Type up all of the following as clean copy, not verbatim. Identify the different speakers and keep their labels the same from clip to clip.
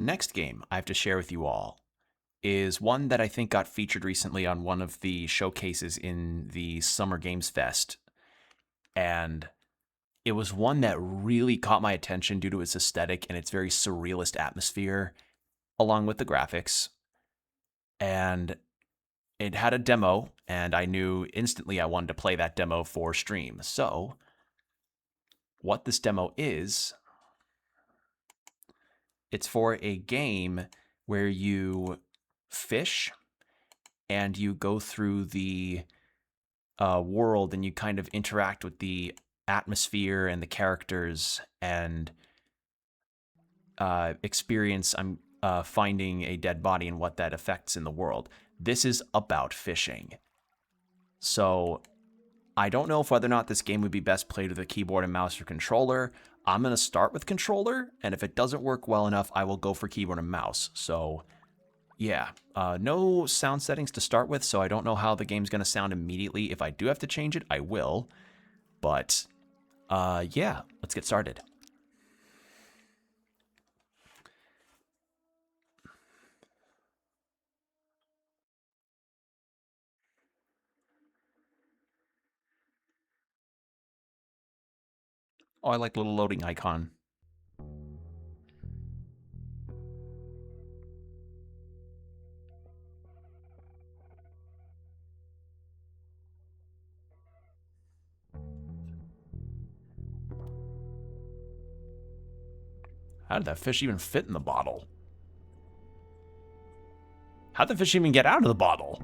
Speaker 1: next game I have to share with you all is one that I think got featured recently on one of the showcases in the Summer Games Fest. And it was one that really caught my attention due to its aesthetic and its very surrealist atmosphere, along with the graphics. And it had a demo, and I knew instantly I wanted to play that demo for stream. So, what this demo is, it's for a game where you fish and you go through the world and you kind of interact with the atmosphere and the characters and experience finding a dead body and what that affects in the world. This is about fishing. So I don't know if whether or not this game would be best played with a keyboard and mouse or controller. I'm going to start with controller, and if it doesn't work well enough, I will go for keyboard and mouse. So yeah, no sound settings to start with, so I don't know how the game's going to sound immediately. If I do have to change it, I will. But yeah, let's get started. Oh, I like the little loading icon. How did that fish even fit in the bottle? How'd the fish even get out of the bottle?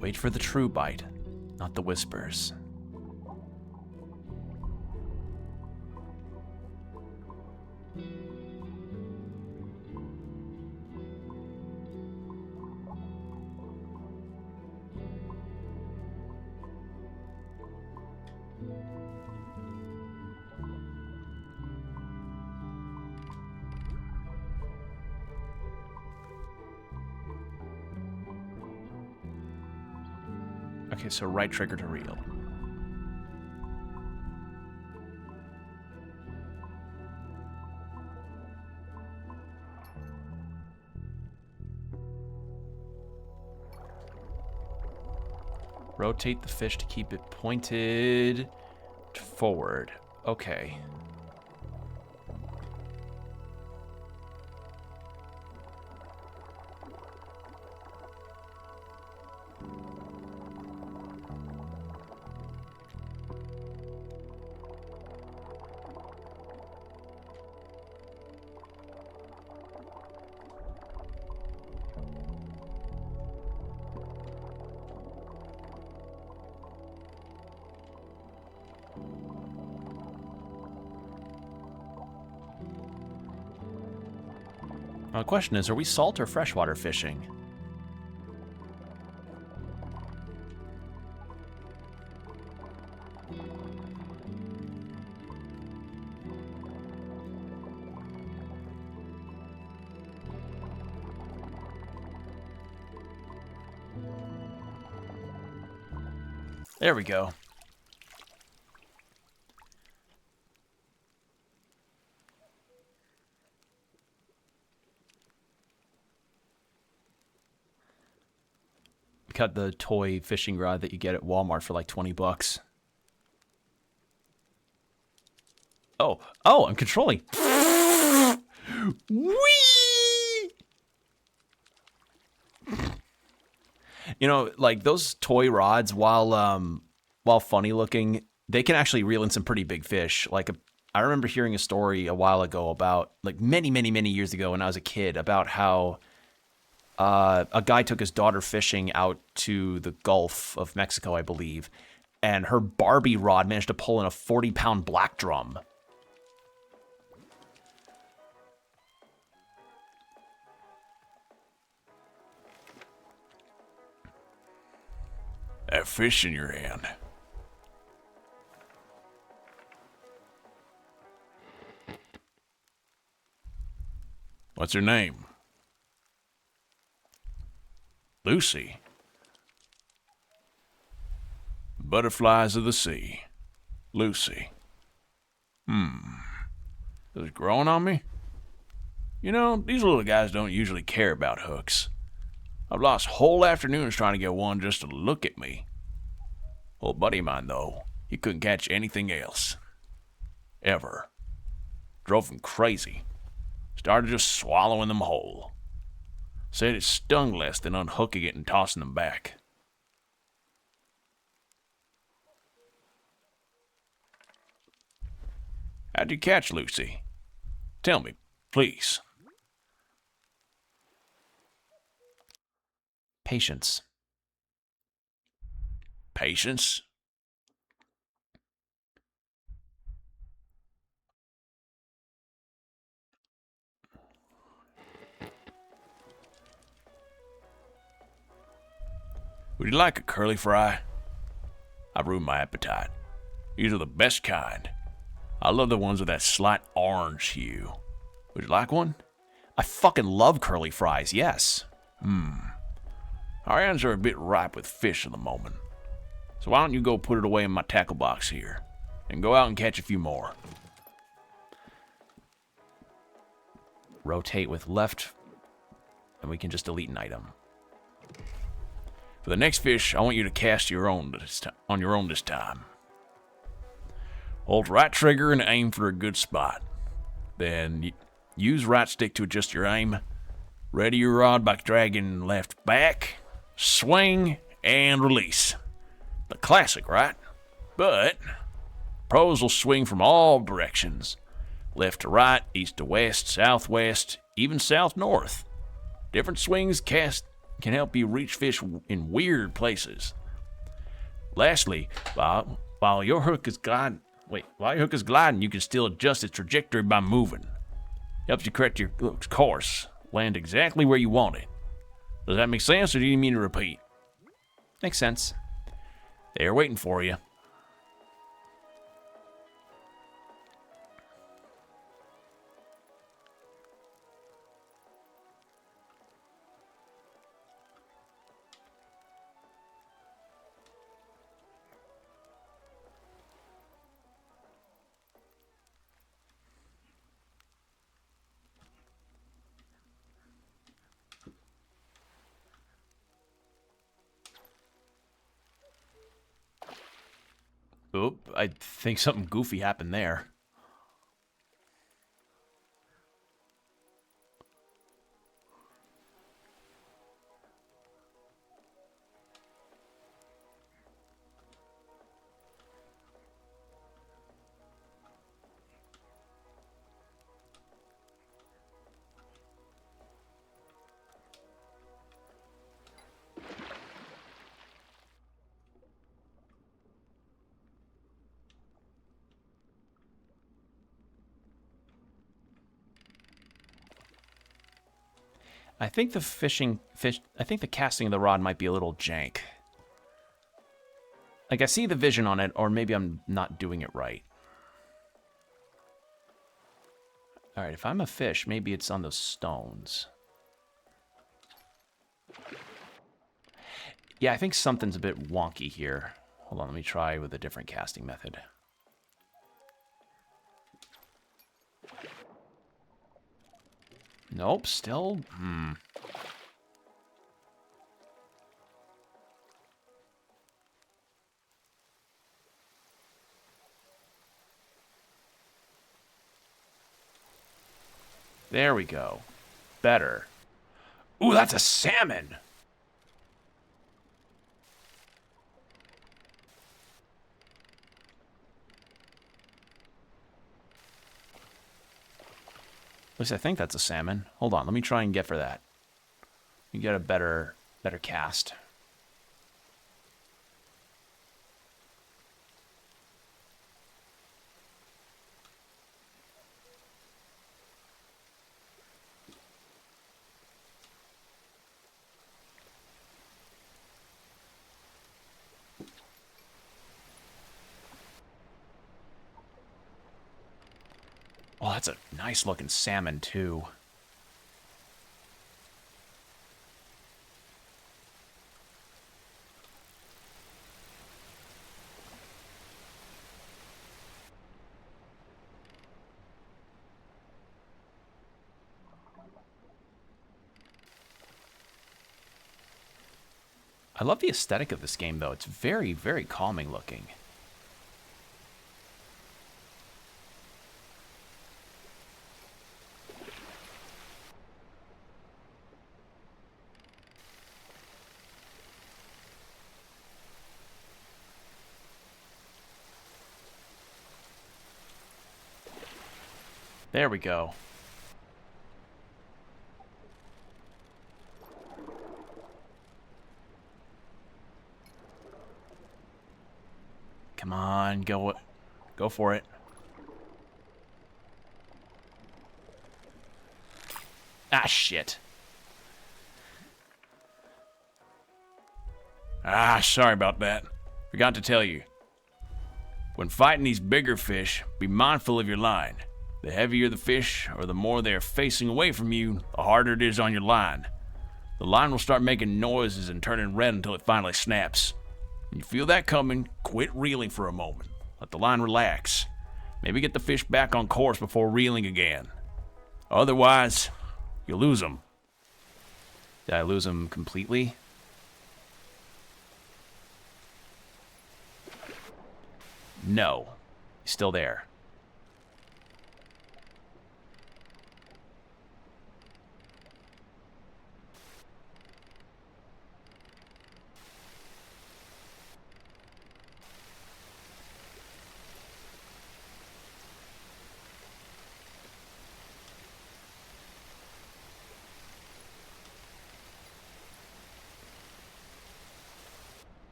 Speaker 1: Wait for the true bite, not the whispers. Okay, so right trigger to reel. Rotate the fish to keep it pointed forward. Okay. Now the question is, are we salt or freshwater fishing? There we go. Got the toy fishing rod that you get at Walmart for like 20 bucks. Oh, I'm controlling. Whee! You know, like those toy rods, while funny looking, they can actually reel in some pretty big fish. Like I remember hearing a story a while ago about, like many years ago when I was a kid, about how a guy took his daughter fishing out to the Gulf of Mexico, I believe, and her Barbie rod managed to pull in a 40-pound black drum.
Speaker 2: That fish in your hand. What's her name? Lucy. Butterflies of the sea. Lucy. Is it growing on me? You know, these little guys don't usually care about hooks. I've lost whole afternoons trying to get one just to look at me. Old buddy of mine, though, he couldn't catch anything else. Ever. Drove him crazy. Started just swallowing them whole. Said it stung less than unhooking it and tossing them back. How'd you catch Lucy? Tell me, please.
Speaker 1: Patience.
Speaker 2: Patience? Would you like a curly fry? I've ruined my appetite. These are the best kind. I love the ones with that slight orange hue. Would you like one?
Speaker 1: I fucking love curly fries, yes.
Speaker 2: Our hands are a bit ripe with fish at the moment. So why don't you go put it away in my tackle box here, and go out and catch a few more.
Speaker 1: Rotate with left, and we can just delete an item.
Speaker 2: For the next fish, I want you to cast on your own this time. Hold right trigger and aim for a good spot. Then use right stick to adjust your aim. Ready your rod by dragging left back, swing, and release. The classic, right? But pros will swing from all directions. Left to right, east to west, southwest, even south-north. Different swings cast can help you reach fish in weird places. Lastly, while your hook is gliding, you can still adjust its trajectory by moving. Helps you correct your course, land exactly where you want it. Does that make sense, or do you mean to repeat?
Speaker 1: Makes sense.
Speaker 2: They're waiting for you.
Speaker 1: Oop, I think something goofy happened there. I think the casting of the rod might be a little jank. Like, I see the vision on it, or maybe I'm not doing it right. Alright, if I'm a fish, maybe it's on those stones. Yeah, I think something's a bit wonky here. Hold on, let me try with a different casting method. Nope, still... There we go. Better. Ooh, that's a salmon! At least I think that's a salmon. Hold on, let me try and get for that. You get a better cast. Oh, that's a nice looking salmon, too. I love the aesthetic of this game, though. It's very, very calming looking. There we go. Come on, go for it. Ah, shit.
Speaker 2: Ah, sorry about that. Forgot to tell you. When fighting these bigger fish, be mindful of your line. The heavier the fish, or the more they are facing away from you, the harder it is on your line. The line will start making noises and turning red until it finally snaps. When you feel that coming, quit reeling for a moment. Let the line relax. Maybe get the fish back on course before reeling again. Otherwise, you'll lose them.
Speaker 1: Did I lose him completely? No. He's still there.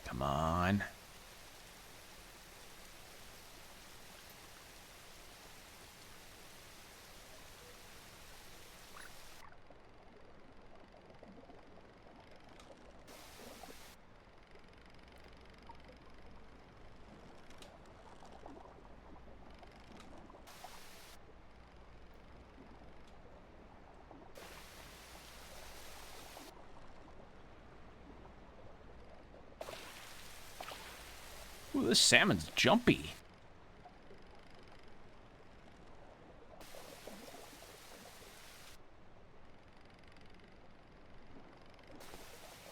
Speaker 1: Come on. Ooh, this salmon's jumpy.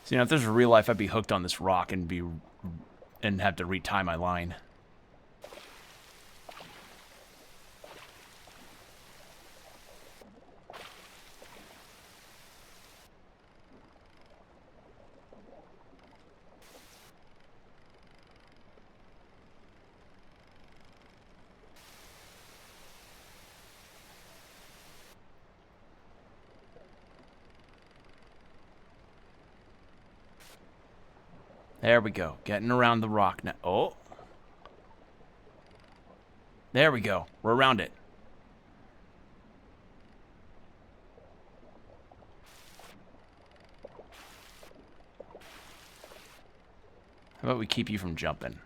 Speaker 1: So, you know, if this was real life, I'd be hooked on this rock and have to retie my line. There we go. Getting around the rock now. Oh. There we go. We're around it. How about we keep you from jumping?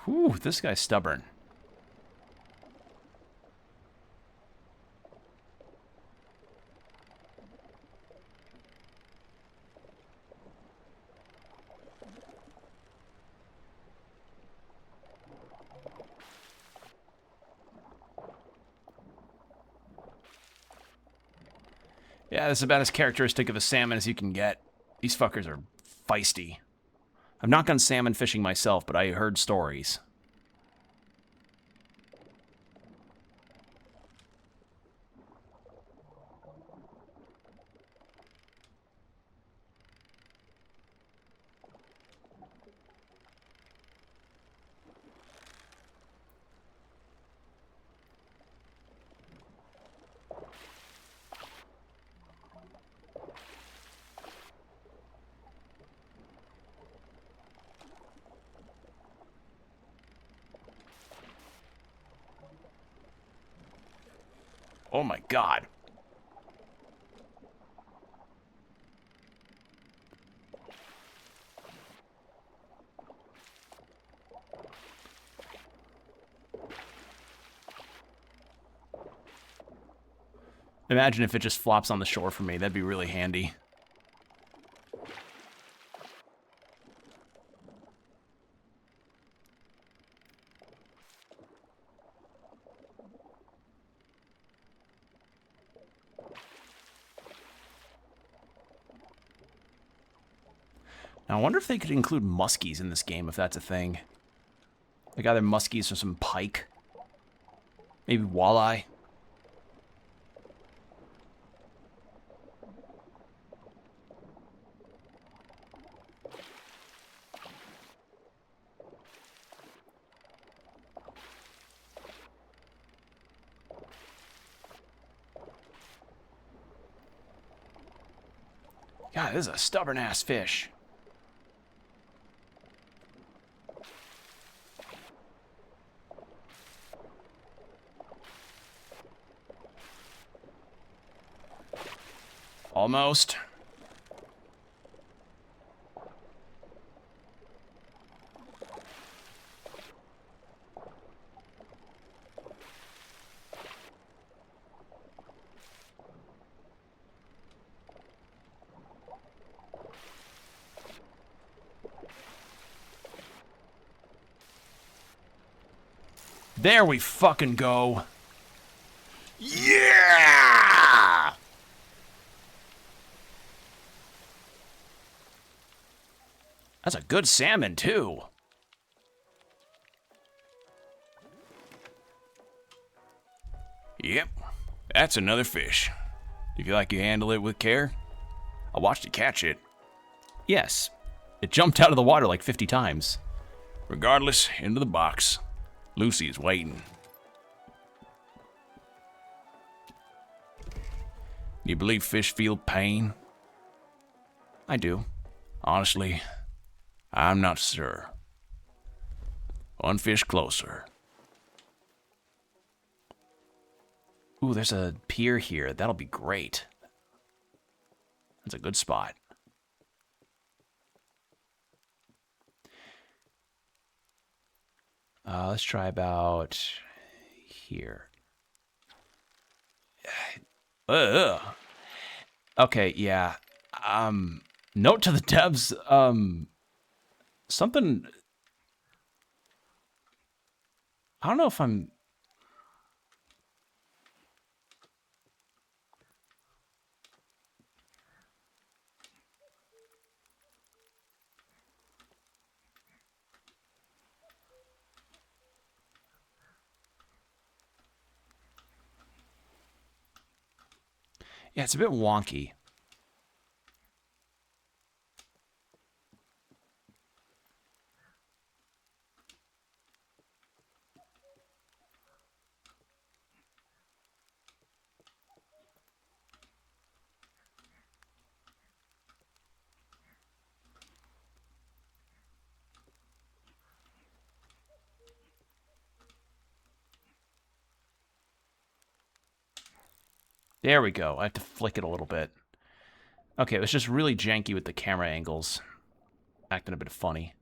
Speaker 1: Whew, this guy's stubborn. Yeah, this is about as characteristic of a salmon as you can get. These fuckers are feisty. I've not gone salmon fishing myself, but I heard stories. Oh my god. Imagine if it just flops on the shore for me. That'd be really handy. Now, I wonder if they could include muskies in this game, if that's a thing. Like either muskies or some pike. Maybe walleye. God, this is a stubborn-ass fish. Almost. There we fucking go. Yeah! That's a good salmon, too.
Speaker 2: Yep, that's another fish. Do you feel like you handle it with care? I watched you catch it.
Speaker 1: Yes. It jumped out of the water like 50 times.
Speaker 2: Regardless, into the box. Lucy is waiting. You believe fish feel pain?
Speaker 1: I do.
Speaker 2: Honestly, I'm not sure. One fish closer.
Speaker 1: Ooh, there's a pier here. That'll be great. That's a good spot. Let's try about here. Okay, yeah. Note to the devs, something... I don't know if I'm... Yeah, it's a bit wonky. There we go. I have to flick it a little bit. Okay, it was just really janky with the camera angles. Acting a bit funny.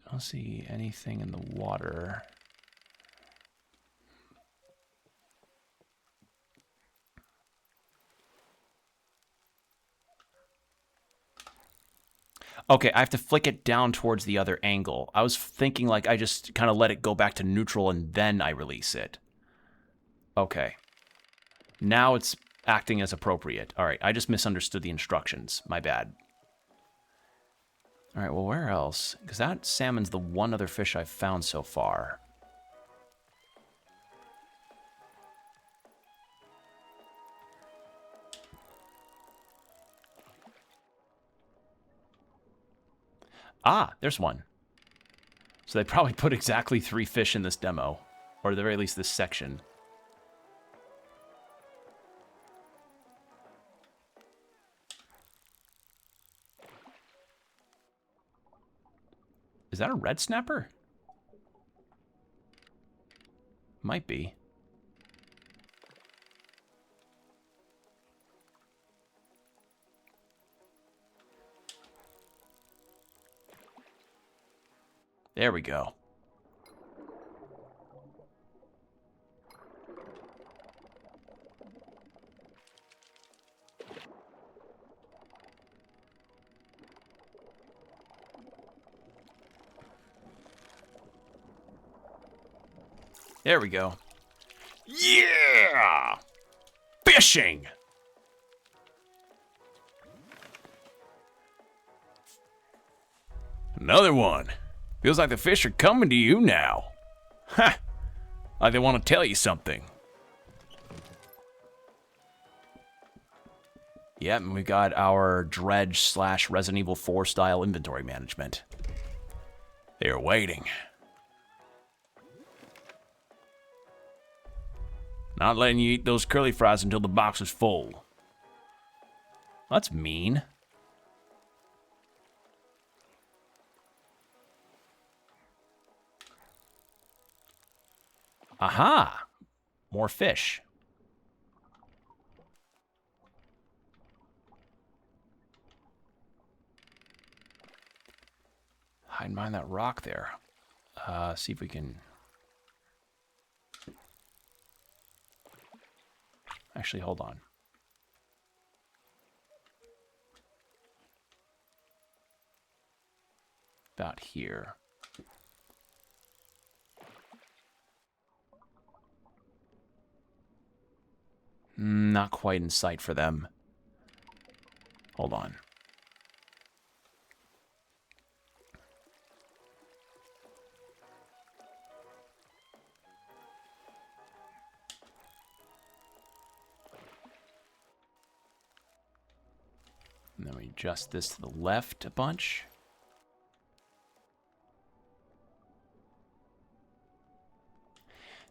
Speaker 1: I don't see anything in the water. Okay, I have to flick it down towards the other angle. I was thinking like I just kind of let it go back to neutral and then I release it. Okay. Now it's acting as appropriate. All right, I just misunderstood the instructions. My bad. All right, well, where else? Because that salmon's the one other fish I've found so far. Ah, there's one. So they probably put exactly 3 fish in this demo. Or at the very least, this section. Is that a red snapper? Might be. There we go. There we go.
Speaker 2: Yeah! Fishing! Another one. Feels like the fish are coming to you now. Ha! Like they want to tell you something.
Speaker 1: Yep, and we got our dredge / Resident Evil 4 style inventory management.
Speaker 2: They're waiting. Not letting you eat those curly fries until the box is full.
Speaker 1: That's mean. Aha! More fish. Hide behind that rock there. See if we can... Actually, hold on. About here. Not quite in sight for them. Hold on. And then we adjust this to the left a bunch.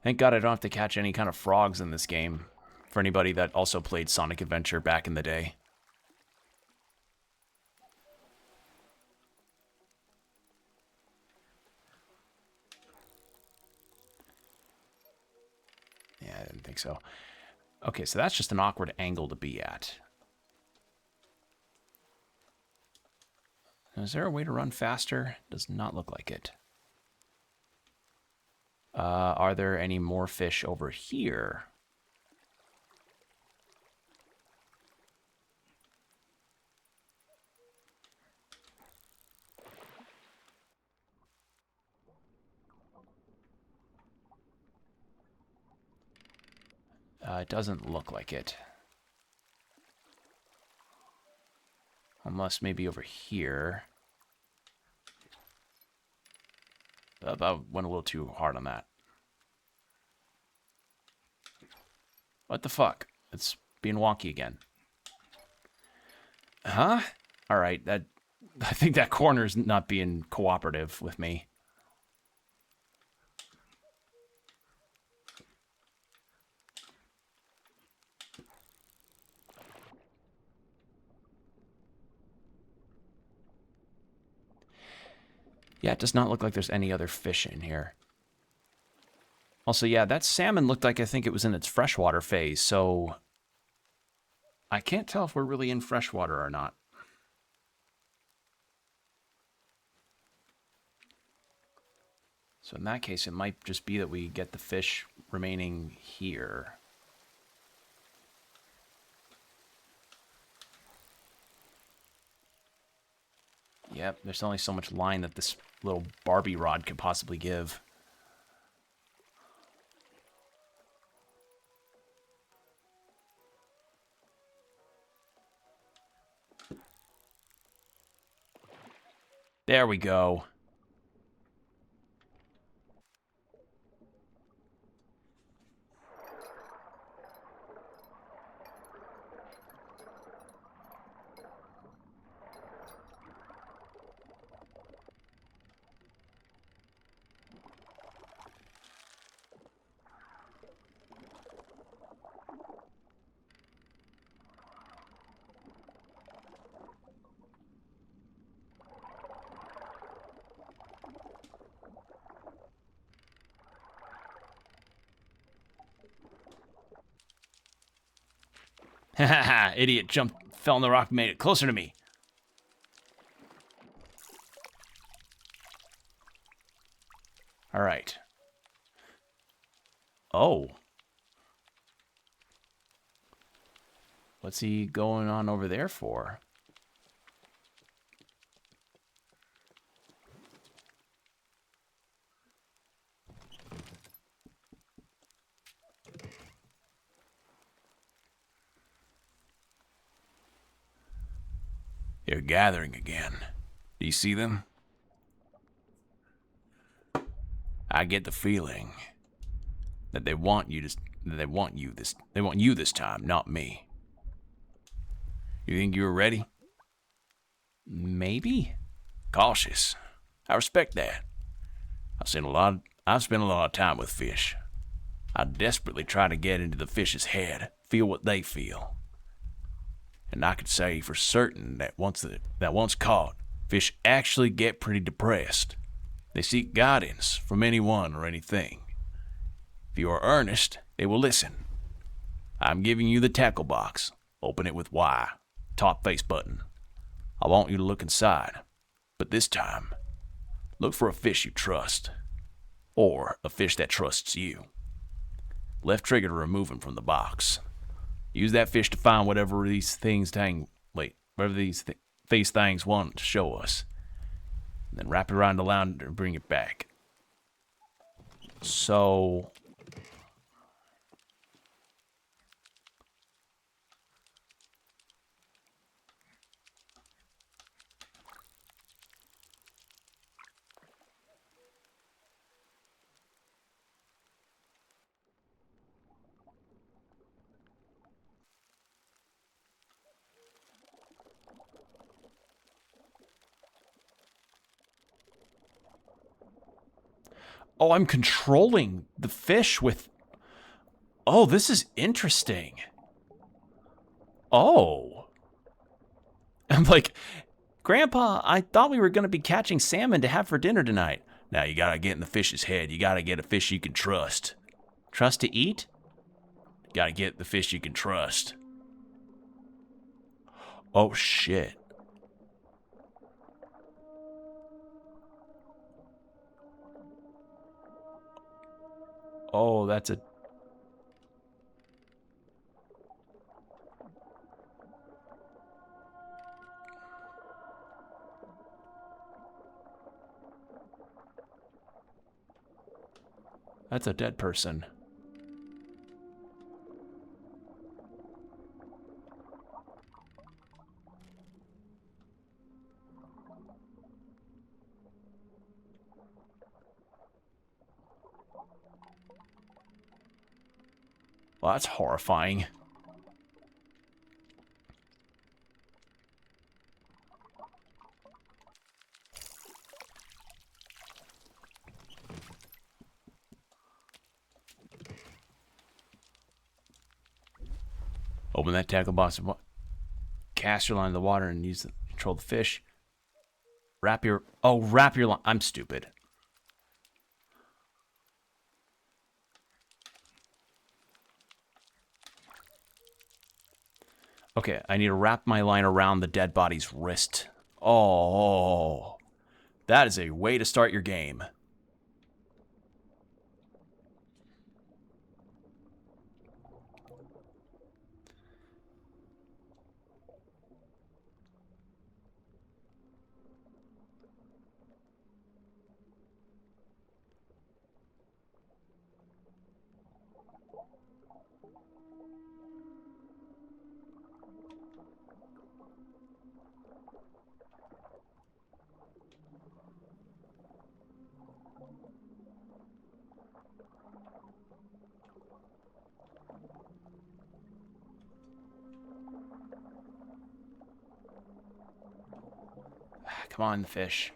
Speaker 1: Thank God I don't have to catch any kind of frogs in this game. For anybody that also played Sonic Adventure back in the day. Yeah, I didn't think so. Okay, so that's just an awkward angle to be at. Is there a way to run faster? Does not look like it. Are there any more fish over here? It doesn't look like it. Unless maybe over here. I went a little too hard on that. What the fuck? It's being wonky again. Huh? Alright, I think that corner's not being cooperative with me. Yeah, it does not look like there's any other fish in here. Also, yeah, that salmon looked like I think it was in its freshwater phase, so I can't tell if we're really in freshwater or not. So in that case, it might just be that we get the fish remaining here. Yep, there's only so much line that this little Barbie rod could possibly give. There we go. Haha, idiot jumped, fell in the rock, made it closer to me. All right. Oh. What's he going on over there for?
Speaker 2: They're gathering again. Do you see them? I get the feeling that they want you this time, not me. You think you're ready?
Speaker 1: Maybe?
Speaker 2: Cautious. I respect that. I've spent a lot of time with fish. I desperately try to get into the fish's head, feel what they feel. And I could say for certain that once caught, fish actually get pretty depressed. They seek guidance from anyone or anything. If you are earnest, they will listen. I'm giving you the tackle box. Open it with Y, top face button. I want you to look inside, but this time, look for a fish you trust, or a fish that trusts you. Left trigger to remove him from the box. Use that fish to find whatever these things want to show us. Then wrap it around the line and bring it back.
Speaker 1: So... Oh, I'm controlling the fish with... Oh, this is interesting. Oh. I'm like, Grandpa, I thought we were going to be catching salmon to have for dinner tonight.
Speaker 2: Now you gotta get in the fish's head. You gotta get a fish you can trust.
Speaker 1: Trust to eat?
Speaker 2: You gotta get the fish you can trust.
Speaker 1: Oh, shit. Oh, that's a... That's a dead person. Well, that's horrifying. Open that tackle box. Cast your line in the water and control the fish. Wrap your line. I'm stupid. Okay, I need to wrap my line around the dead body's wrist. Oh, that is a way to start your game. Come on, fish.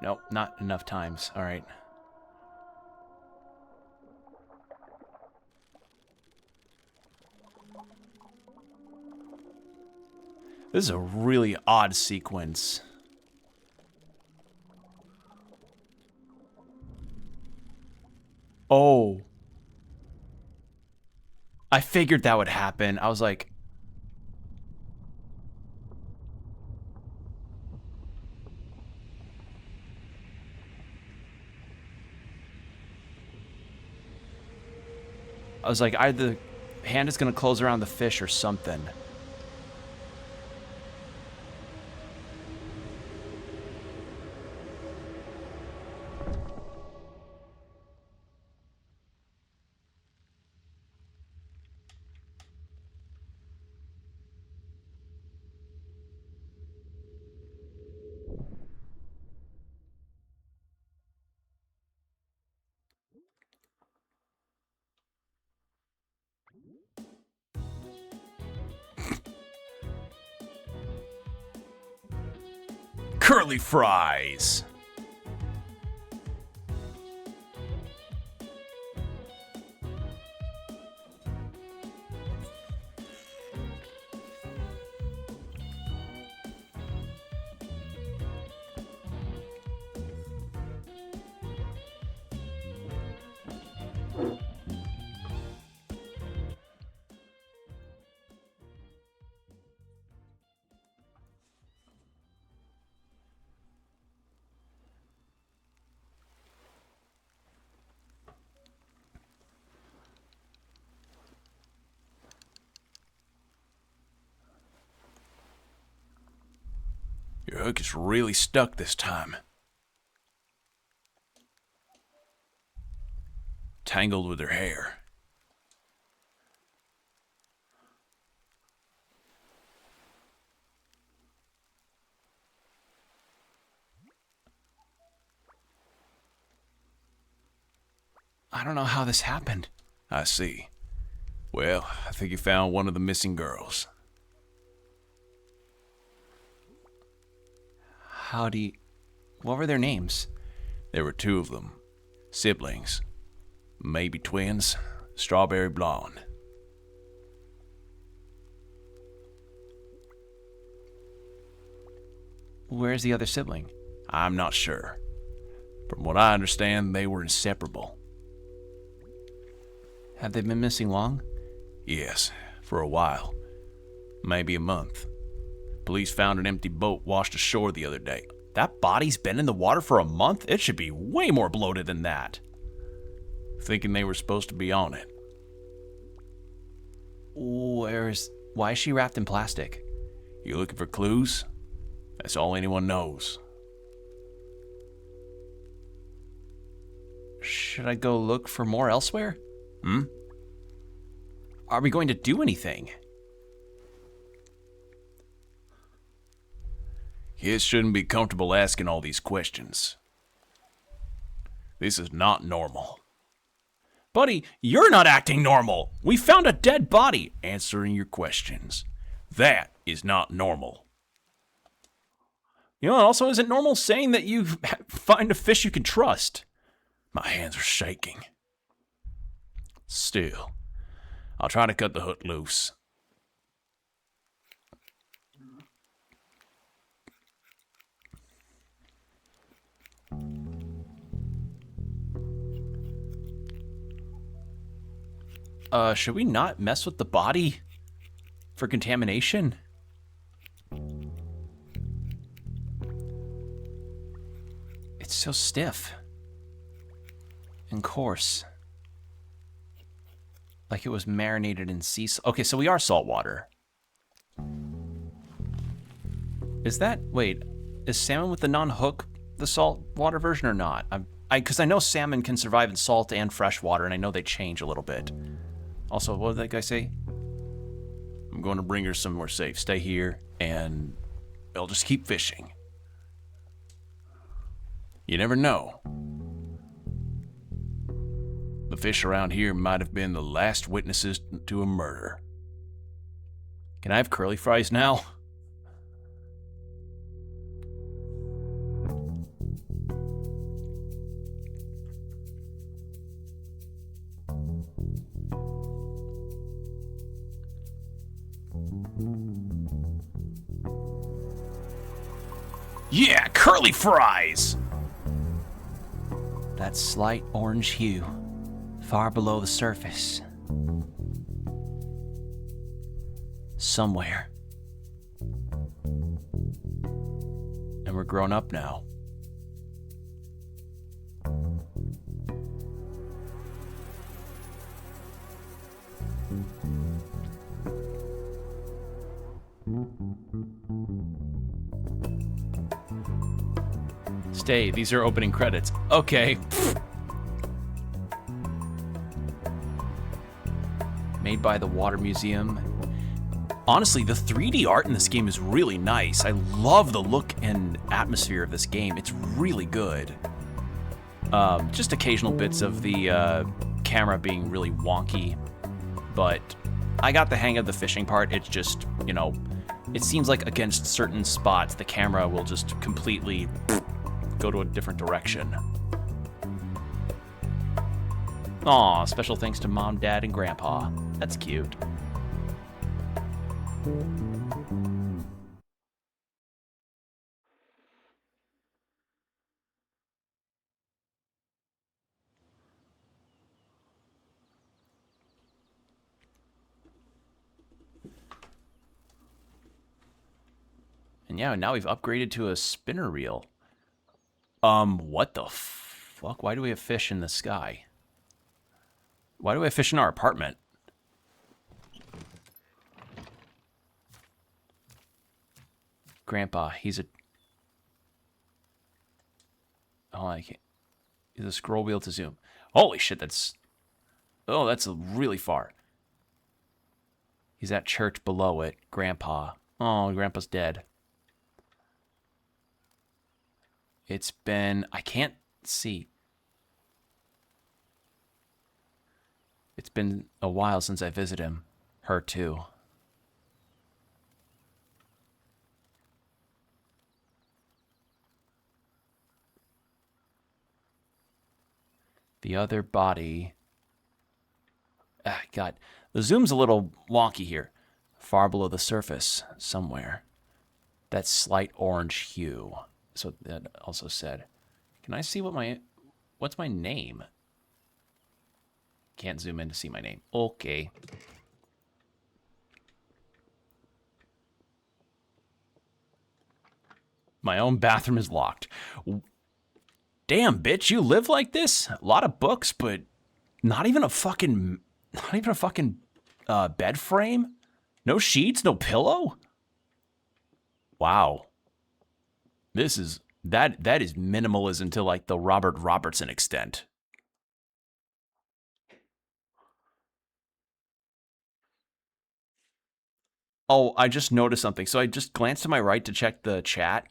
Speaker 1: Nope, not enough times. All right. This is a really odd sequence. Oh. I figured that would happen. I was like... either the hand is going to close around the fish or something.
Speaker 2: Curly fries. Your hook is really stuck this time. Tangled with her hair.
Speaker 1: I don't know how this happened.
Speaker 2: I see. Well, I think you found one of the missing girls.
Speaker 1: What were their names?
Speaker 2: There were 2 of them. Siblings. Maybe twins. Strawberry blonde.
Speaker 1: Where's the other sibling?
Speaker 2: I'm not sure. From what I understand, they were inseparable.
Speaker 1: Have they been missing long?
Speaker 2: Yes, for a while. Maybe a month. Police found an empty boat washed ashore the other day.
Speaker 1: That body's been in the water for a month? It should be way more bloated than that.
Speaker 2: Thinking they were supposed to be on it.
Speaker 1: Why is she wrapped in plastic?
Speaker 2: You looking for clues? That's all anyone knows.
Speaker 1: Should I go look for more elsewhere?
Speaker 2: Hmm?
Speaker 1: Are we going to do anything?
Speaker 2: Kids shouldn't be comfortable asking all these questions. This is not normal.
Speaker 1: Buddy, you're not acting normal. We found a dead body.
Speaker 2: Answering your questions. That is not normal.
Speaker 1: You know, it also isn't normal saying that you find a fish you can trust.
Speaker 2: My hands are shaking. Still, I'll try to cut the hook loose.
Speaker 1: Should we not mess with the body for contamination? It's so stiff and coarse. Like it was marinated in sea salt. Okay, so we are saltwater. Is salmon with the non-hook the saltwater version or not? Because I know salmon can survive in salt and fresh water, and I know they change a little bit. Also, what did that guy say?
Speaker 2: I'm going to bring her somewhere safe. Stay here, and I'll just keep fishing. You never know. The fish around here might have been the last witnesses to a murder.
Speaker 1: Can I have curly fries now?
Speaker 2: Yeah, curly fries!
Speaker 1: That slight orange hue, far below the surface. somewhere. And we're grown up now. Stay, these are opening credits. Okay. Made by the Water Museum. Honestly, the 3D art in this game is really nice. I love the look and atmosphere of this game. It's really good. Just occasional bits of the camera being really wonky, but I got the hang of the fishing part. It's just, you know, it seems like against certain spots, the camera will just completely go to a different direction. Aw, special thanks to Mom, Dad, and Grandpa. That's cute. And yeah, now we've upgraded to a spinner reel. What the fuck? Why do we have fish in the sky? Why do we have fish in our apartment? Grandpa, he's a... Oh, I can't... He's a scroll wheel to zoom. Holy shit, that's... Oh, that's really far. He's at church below it. Grandpa. Oh, Grandpa's dead. It's been... I can't see. It's been a while since I visited him. Her too. The other body... Ah, God. The zoom's a little wonky here. Far below the surface, somewhere. That slight orange hue. So that also said. Can I see what my... What's my name? Can't zoom in to see my name. Okay. My own bathroom is locked. Damn, bitch, you live like this? A lot of books, but not even a fucking bed frame? No sheets, no pillow? Wow. This is that is minimalism to like the Robert Robertson extent. Oh, I just noticed something. So I just glanced to my right to check the chat.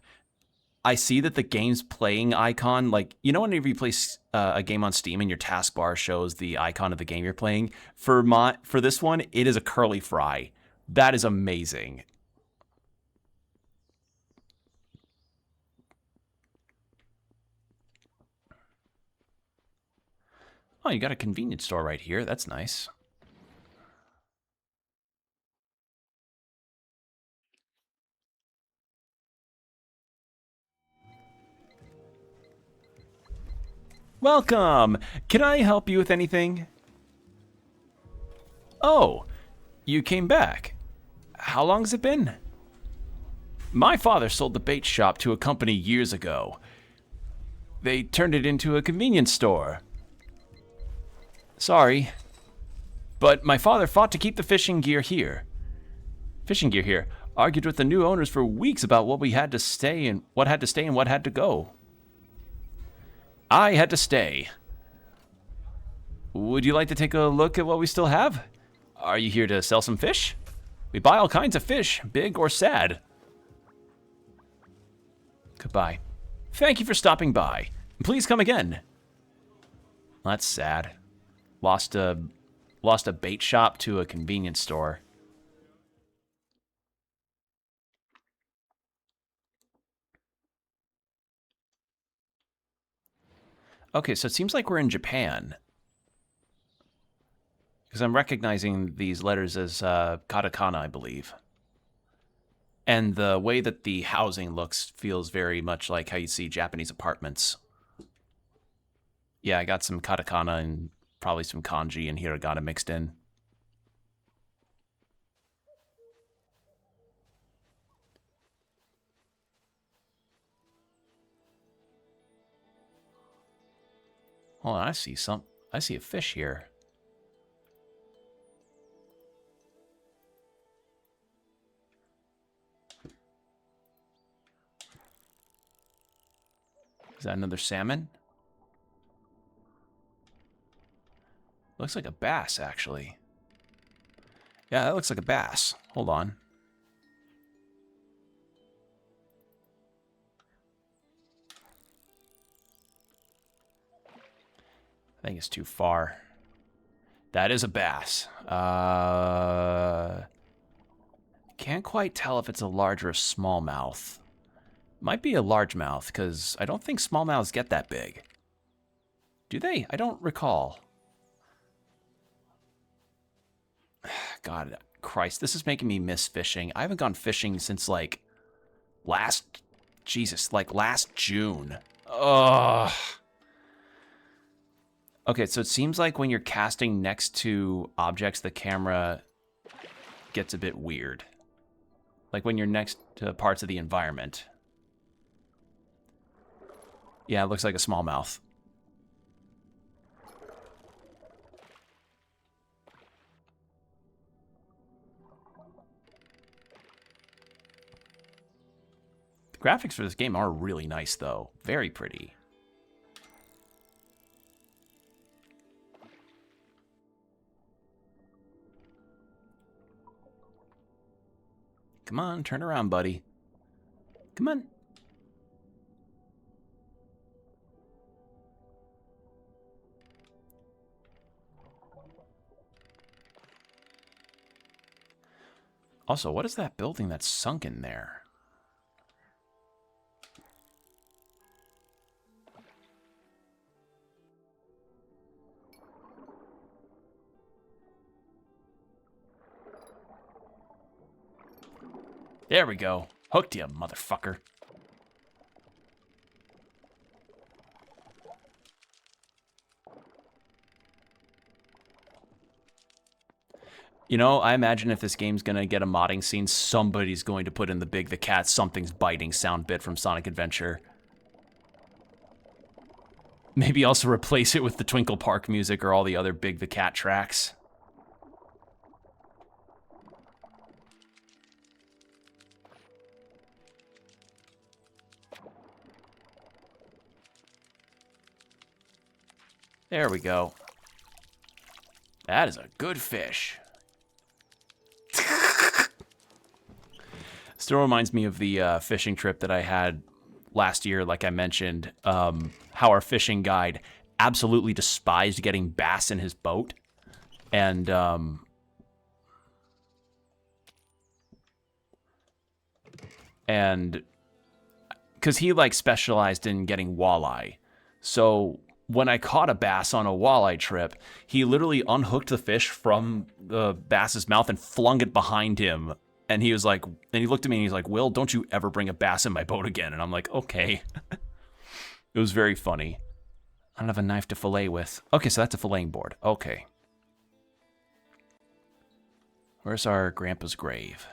Speaker 1: I see that the game's playing icon, like, you know, whenever you play a game on Steam and your taskbar shows the icon of the game you're playing, for this one, it is a curly fry. That is amazing. Oh, you got a convenience store right here. That's nice. Welcome! Can I help you with anything? Oh, you came back. How long has it been? My father sold the bait shop to a company years ago. They turned it into a convenience store. Sorry, but my father fought to keep the fishing gear here. Argued with the new owners for weeks about what had to stay and what had to go. I had to stay. Would you like to take a look at what we still have? Are you here to sell some fish? We buy all kinds of fish, big or sad. Goodbye. Thank you for stopping by. Please come again. That's sad. Lost a bait shop to a convenience store. Okay, so it seems like we're in Japan. Because I'm recognizing these letters as katakana, I believe. And the way that the housing looks feels very much like how you see Japanese apartments. Yeah, I got some katakana and probably some kanji and hiragana mixed in. Hold on, I see a fish here. Is that another salmon? Looks like a bass, actually. Yeah, that looks like a bass. Hold on. I think it's too far. That is a bass. Can't quite tell if it's a large or a smallmouth. Might be a largemouth, because I don't think smallmouths get that big. Do they? I don't recall. God, Christ, this is making me miss fishing. I haven't gone fishing since, like, last June. Ugh. Okay, so it seems like when you're casting next to objects, the camera gets a bit weird. Like when you're next to parts of the environment. Yeah, it looks like a smallmouth. The graphics for this game are really nice, though. Very pretty. Come on, turn around, buddy. Come on. Also, what is that building that's sunk in there? There we go. Hooked you, motherfucker. You know, I imagine if this game's gonna get a modding scene, somebody's going to put in the Big the Cat Something's Biting sound bit from Sonic Adventure. Maybe also replace it with the Twinkle Park music or all the other Big the Cat tracks. There we go. That is a good fish. Still reminds me of the fishing trip that I had last year, like I mentioned, how our fishing guide absolutely despised getting bass in his boat. And because he like specialized in getting walleye. So when I caught a bass on a walleye trip, he literally unhooked the fish from the bass's mouth and flung it behind him. And he was like, and he looked at me and he's like, "Will, don't you ever bring a bass in my boat again?" And I'm like, okay. It was very funny. I don't have a knife to fillet with. Okay, so that's a filleting board. Okay. Where's our grandpa's grave?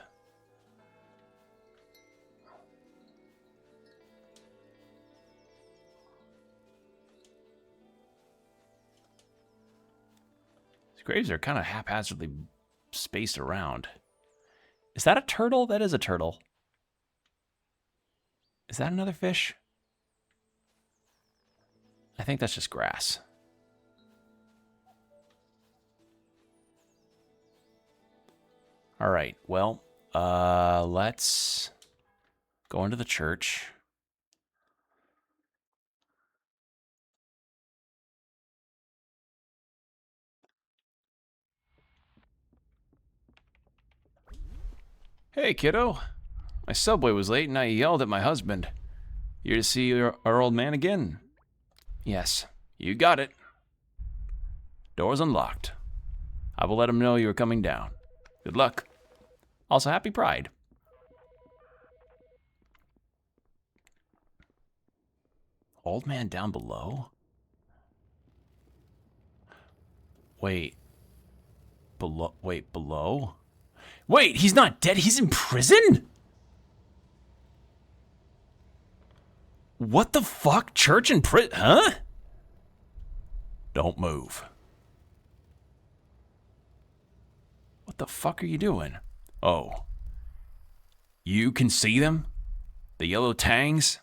Speaker 1: These graves are kind of haphazardly spaced around. Is that a turtle? That is a turtle. Is that another fish? I think that's just grass. All right, well, let's go into the church. Hey, kiddo. My subway was late and I yelled at my husband. Here to see our old man again? Yes, you got it. Door's unlocked. I will let him know you are coming down. Good luck. Also, happy Pride. Old man down below? Wait. Below? Wait, he's not dead, he's in prison? What the fuck? Church and prison? Huh?
Speaker 2: Don't move.
Speaker 1: What the fuck are you doing?
Speaker 2: Oh. You can see them? The yellow tangs?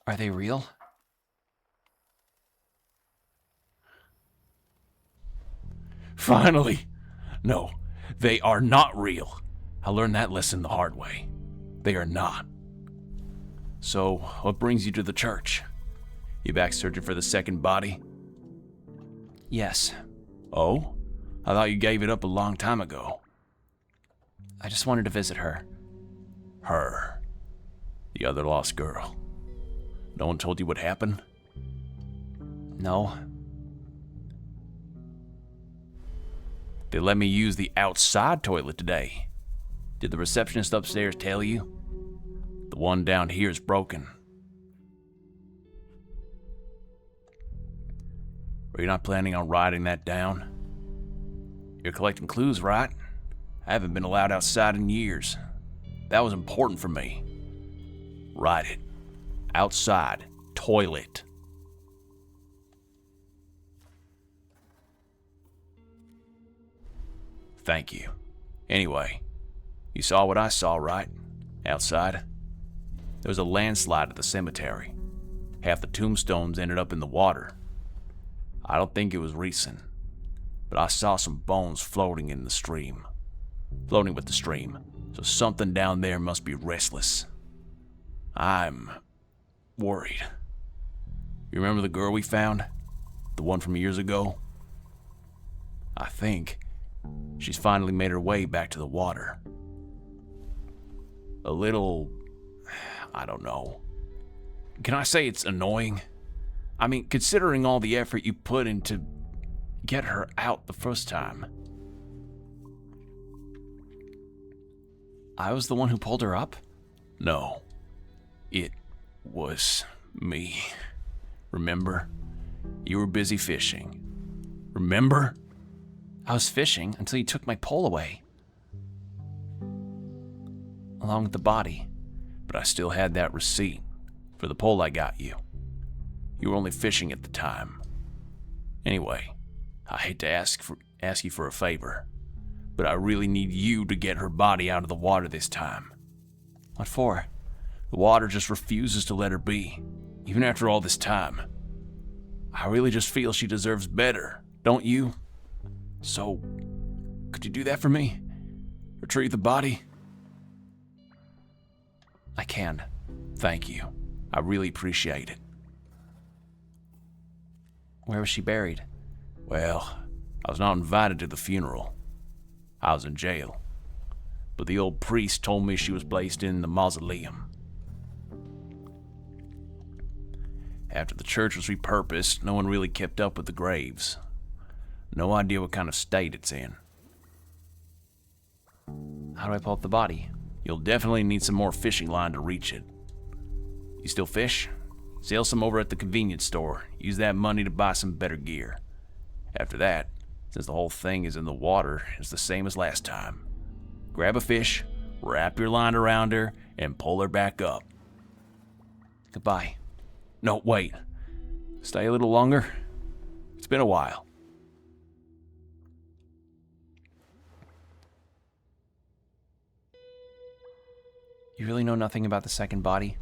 Speaker 1: Are they real?
Speaker 2: Finally! No, they are not real. I learned that lesson the hard way. They are not. So, what brings you to the church? You back searching for the second body?
Speaker 1: Yes.
Speaker 2: Oh? I thought you gave it up a long time ago.
Speaker 1: I just wanted to visit her.
Speaker 2: Her. The other lost girl. No one told you what happened?
Speaker 1: No.
Speaker 2: They let me use the outside toilet today. Did the receptionist upstairs tell you? The one down here is broken. Are you not planning on writing that down? You're collecting clues, right? I haven't been allowed outside in years. That was important for me. Write it. Outside. Toilet. Thank you. Anyway, you saw what I saw, right? Outside. There was a landslide at the cemetery. Half the tombstones ended up in the water. I don't think it was recent, but I saw some bones floating in the stream. Floating with the stream, so something down there must be restless. I'm worried. You remember the girl we found? The one from years ago? I think she's finally made her way back to the water. A little, I don't know. Can I say it's annoying? I mean, considering all the effort you put into get her out the first time.
Speaker 1: I was the one who pulled her up?
Speaker 2: No. It was me. Remember? You were busy fishing. Remember?
Speaker 1: I was fishing until you took my pole away. Along with the body.
Speaker 2: But I still had that receipt for the pole I got you. You were only fishing at the time. Anyway, I hate to ask you for a favor, but I really need you to get her body out of the water this time.
Speaker 1: What for?
Speaker 2: The water just refuses to let her be, even after all this time. I really just feel she deserves better, don't you? So, could you do that for me? Retrieve the body?
Speaker 1: I can.
Speaker 2: Thank you. I really appreciate it.
Speaker 1: Where was she buried?
Speaker 2: Well, I was not invited to the funeral. I was in jail. But the old priest told me she was placed in the mausoleum. After the church was repurposed, no one really kept up with the graves. No idea what kind of state it's in.
Speaker 1: How do I pull up the body?
Speaker 2: You'll definitely need some more fishing line to reach it. You still fish? Sell some over at the convenience store. Use that money to buy some better gear. After that, since the whole thing is in the water, it's the same as last time. Grab a fish, wrap your line around her, and pull her back up.
Speaker 1: Goodbye.
Speaker 2: No, wait. Stay a little longer. It's been a while.
Speaker 1: You really know nothing about the second body?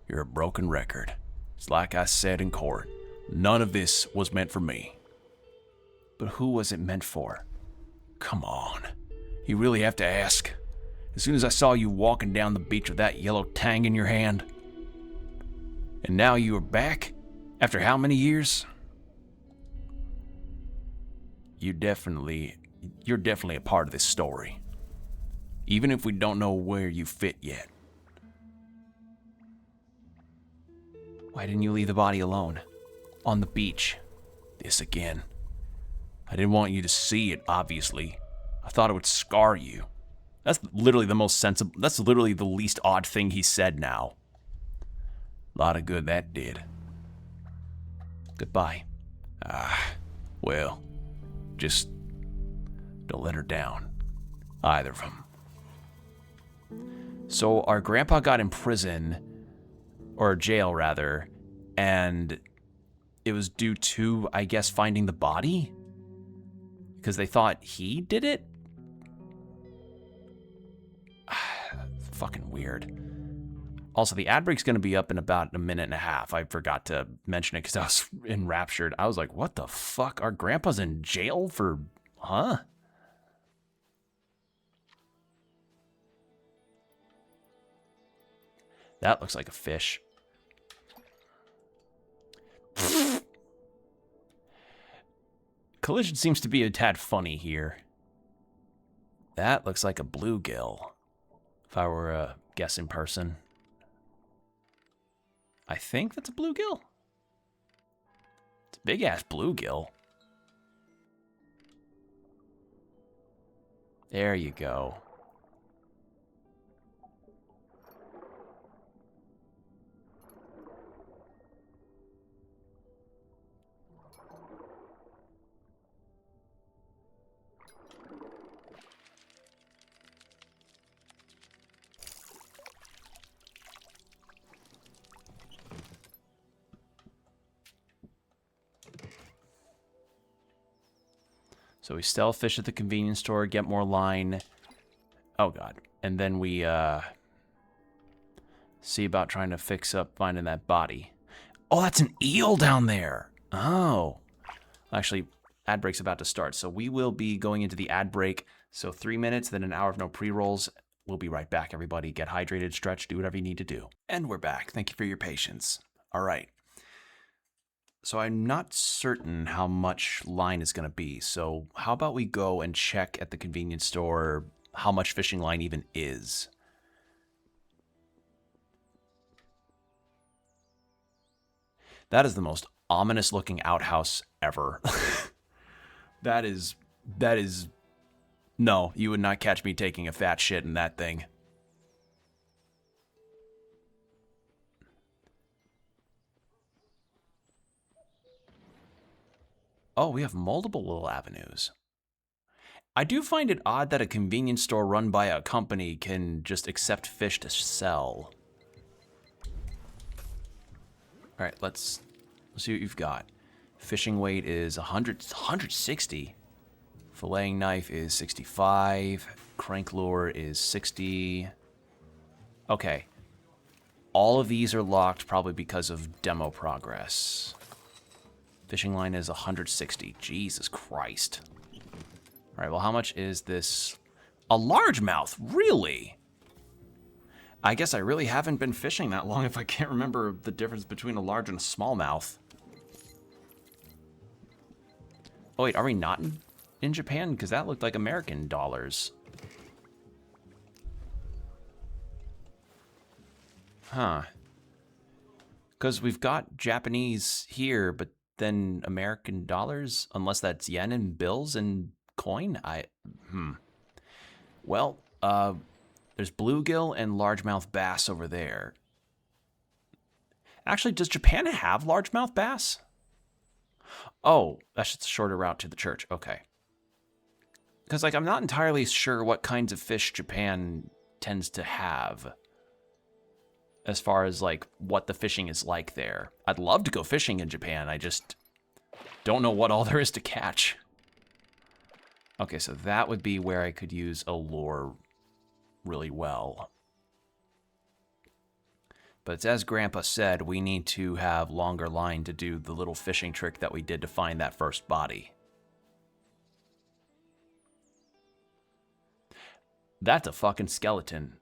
Speaker 2: You're a broken record. It's like I said in court. None of this was meant for me.
Speaker 1: But who was it meant for?
Speaker 2: Come on. You really have to ask. As soon as I saw you walking down the beach with that yellow tang in your hand. And now you are back? After how many years? You're definitely a part of this story. Even if we don't know where you fit yet.
Speaker 1: Why didn't you leave the body alone? On the beach?
Speaker 2: This again. I didn't want you to see it, obviously. I thought it would scar you.
Speaker 1: That's literally the most sensible. That's literally the least odd thing he said now.
Speaker 2: A lot of good that did.
Speaker 1: Goodbye.
Speaker 2: Well, just don't let her down. Either of them.
Speaker 1: So our grandpa got in prison, or jail rather, and it was due to, I guess, finding the body? Because they thought he did it? Fucking weird. Also, the ad break's going to be up in about a minute and a half. I forgot to mention it because I was enraptured. I was like, what the fuck? Our grandpa's in jail for... Huh? That looks like a fish. Collision seems to be a tad funny here. That looks like a bluegill. If I were a guessing person. I think that's a bluegill. It's a big-ass bluegill. There you go. So we stealth fish at the convenience store, get more line. Oh, God. And then we see about trying to fix up finding that body. Oh, that's an eel down there. Oh. Actually, ad break's about to start. So we will be going into the ad break. So 3 minutes, then an hour of no pre-rolls. We'll be right back, everybody. Get hydrated, stretch, do whatever you need to do. And we're back. Thank you for your patience. All right. So I'm not certain how much line is going to be. So how about we go and check at the convenience store how much fishing line even is? That is the most ominous looking outhouse ever. That is... No, you would not catch me taking a fat shit in that thing. Oh, we have multiple little avenues. I do find it odd that a convenience store run by a company can just accept fish to sell. All right, let's see what you've got. Fishing weight is 160. Filleting knife is 65. Crank lure is 60. Okay. All of these are locked probably because of demo progress. Fishing line is 160. Jesus Christ. All right, well, how much is this? A largemouth? Really? I guess I really haven't been fishing that long if I can't remember the difference between a large and a smallmouth. Oh, wait, are we not in Japan? Because that looked like American dollars. Huh. Because we've got Japanese here, but then American dollars, unless that's yen and bills and coin. Well, there's bluegill and largemouth bass over there. Actually, does Japan have largemouth bass? Oh, that's just a shorter route to the church. Okay. Because, like, I'm not entirely sure what kinds of fish Japan tends to have. As far as, like, what the fishing is like there. I'd love to go fishing in Japan. I just don't know what all there is to catch. Okay, so that would be where I could use a lure really well. But as Grandpa said, we need to have longer line to do the little fishing trick that we did to find that first body. That's a fucking skeleton.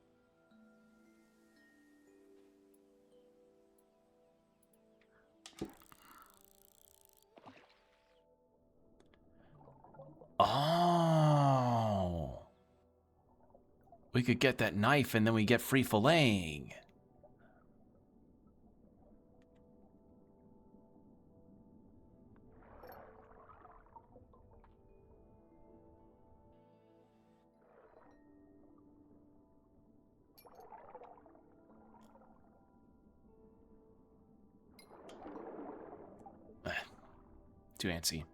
Speaker 1: Oh. We could get that knife and then we get free filleting. Too antsy.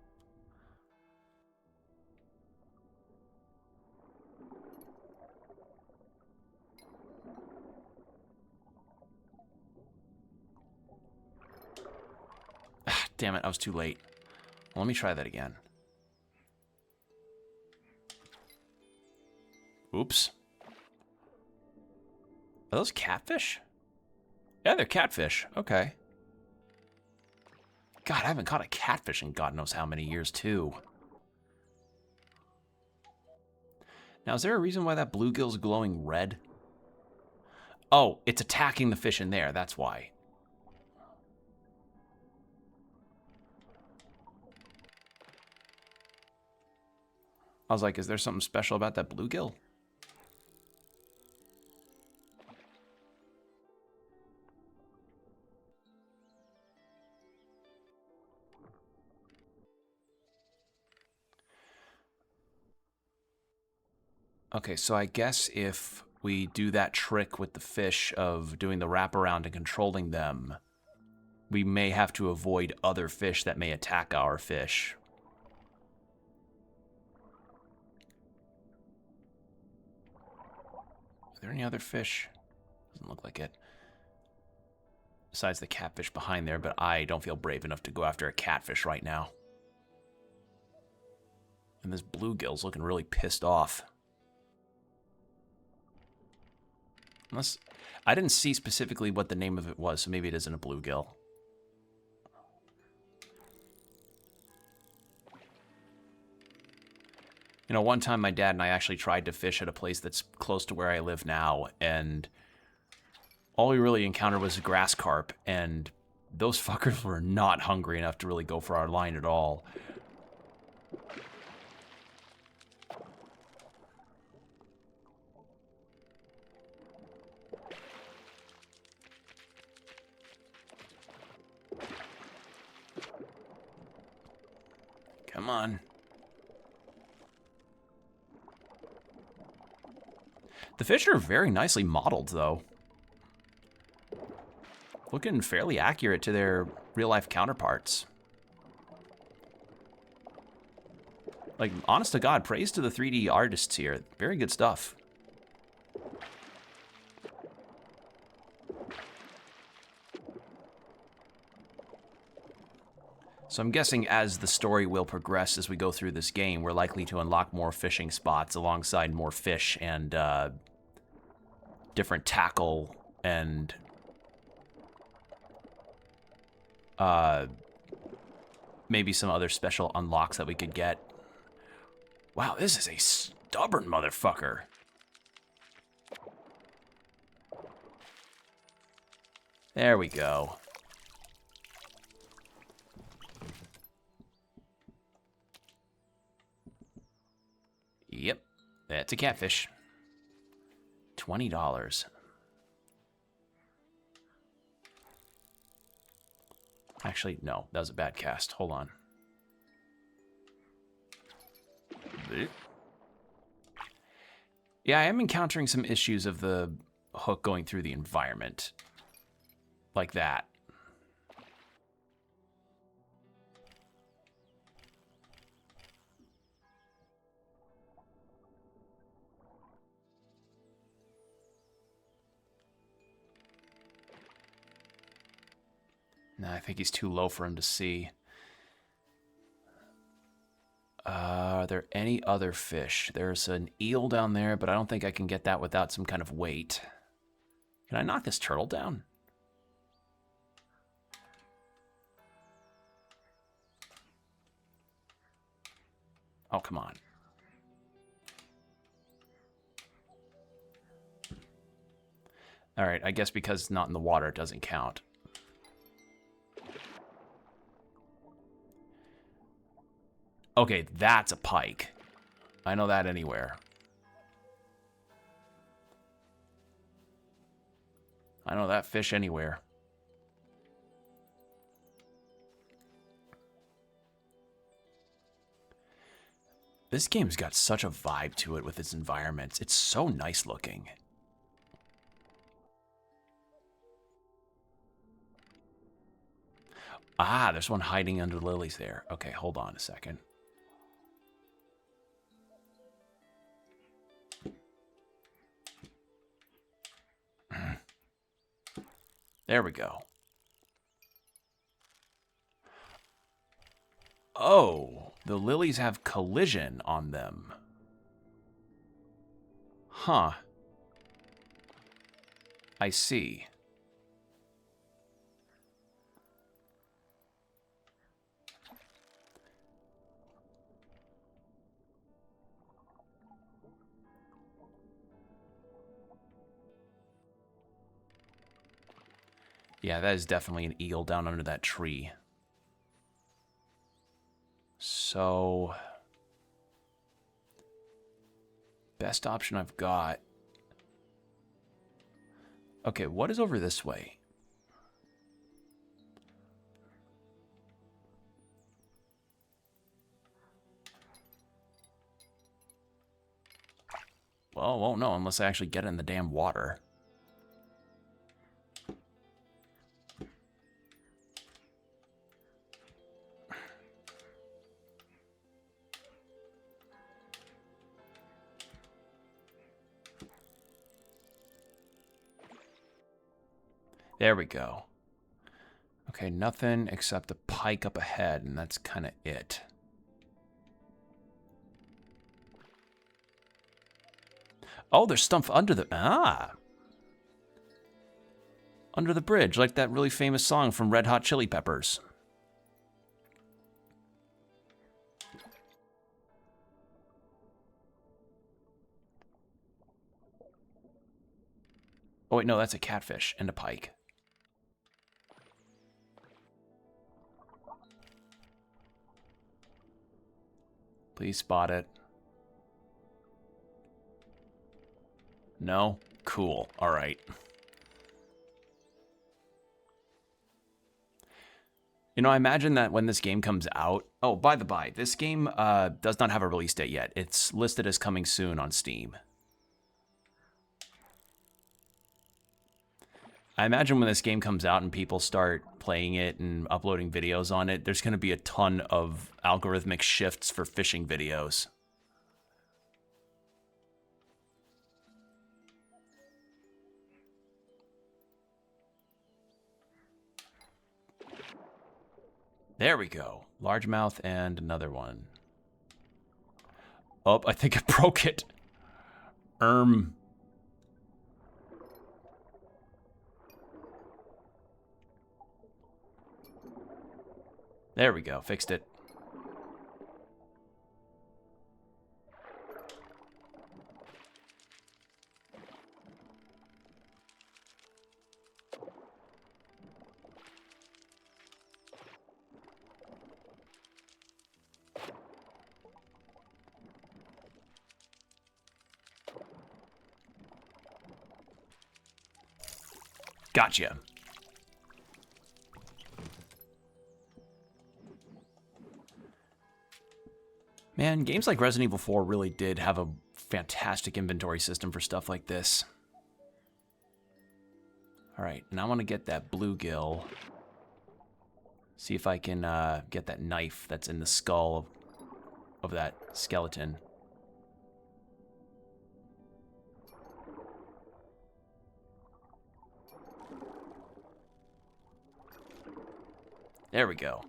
Speaker 1: Damn it, I was too late. Well, let me try that again. Oops. Are those catfish? Yeah, they're catfish. Okay. God, I haven't caught a catfish in God knows how many years, too. Now, is there a reason why that bluegill's glowing red? Oh, it's attacking the fish in there. That's why. I was like, is there something special about that bluegill? Okay, so I guess if we do that trick with the fish of doing the wraparound and controlling them, we may have to avoid other fish that may attack our fish. Are there any other fish? Doesn't look like it. Besides the catfish behind there, but I don't feel brave enough to go after a catfish right now. And this bluegill's looking really pissed off. Unless, I didn't see specifically what the name of it was, so maybe it isn't a bluegill. You know, one time my dad and I actually tried to fish at a place that's close to where I live now, and all we really encountered was grass carp, and those fuckers were not hungry enough to really go for our line at all. Come on. The fish are very nicely modeled, though. Looking fairly accurate to their real-life counterparts. Like, honest to God, praise to the 3D artists here. Very good stuff. So I'm guessing as the story will progress as we go through this game, we're likely to unlock more fishing spots alongside more fish and different tackle and maybe some other special unlocks that we could get. Wow, this is a stubborn motherfucker. There we go. Yep, that's a catfish. $20. Actually, no, that was a bad cast. Hold on. Yeah, I am encountering some issues of the hook going through the environment. Like that. Nah, I think he's too low for him to see. Are there any other fish? There's an eel down there, but I don't think I can get that without some kind of weight. Can I knock this turtle down? Oh, come on. All right, I guess because it's not in the water, it doesn't count. Okay, that's a pike. I know that anywhere. I know that fish anywhere. This game's got such a vibe to it with its environments. It's so nice looking. Ah, there's one hiding under the lilies there. Okay, hold on a second. There we go. Oh, the lilies have collision on them. Huh. I see. Yeah, that is definitely an eel down under that tree. So, best option I've got. Okay, what is over this way? Well, I won't know unless I actually get in the damn water. There we go. Okay, nothing except a pike up ahead, and that's kind of it. Oh, there's stuff under the... Ah! Under the bridge, like that really famous song from Red Hot Chili Peppers. Oh, wait, no, that's a catfish and a pike. Please spot it. No? Cool. All right. You know, I imagine that when this game comes out... Oh, by the by, this game does not have a release date yet. It's listed as coming soon on Steam. I imagine when this game comes out and people start playing it and uploading videos on it, there's going to be a ton of algorithmic shifts for fishing videos. There we go. Largemouth and another one. Oh, I think I broke it. There we go. Fixed it. Gotcha. Man, games like Resident Evil 4 really did have a fantastic inventory system for stuff like this. Alright, now I want to get that bluegill. See if I can get that knife that's in the skull of that skeleton. There we go.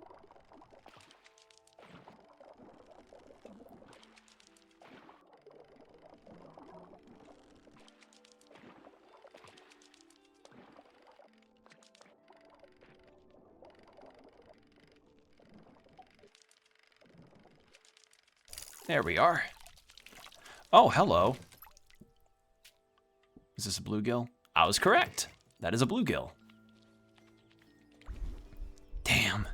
Speaker 1: There we are. Oh, hello. Is this a bluegill? I was correct. That is a bluegill. Damn.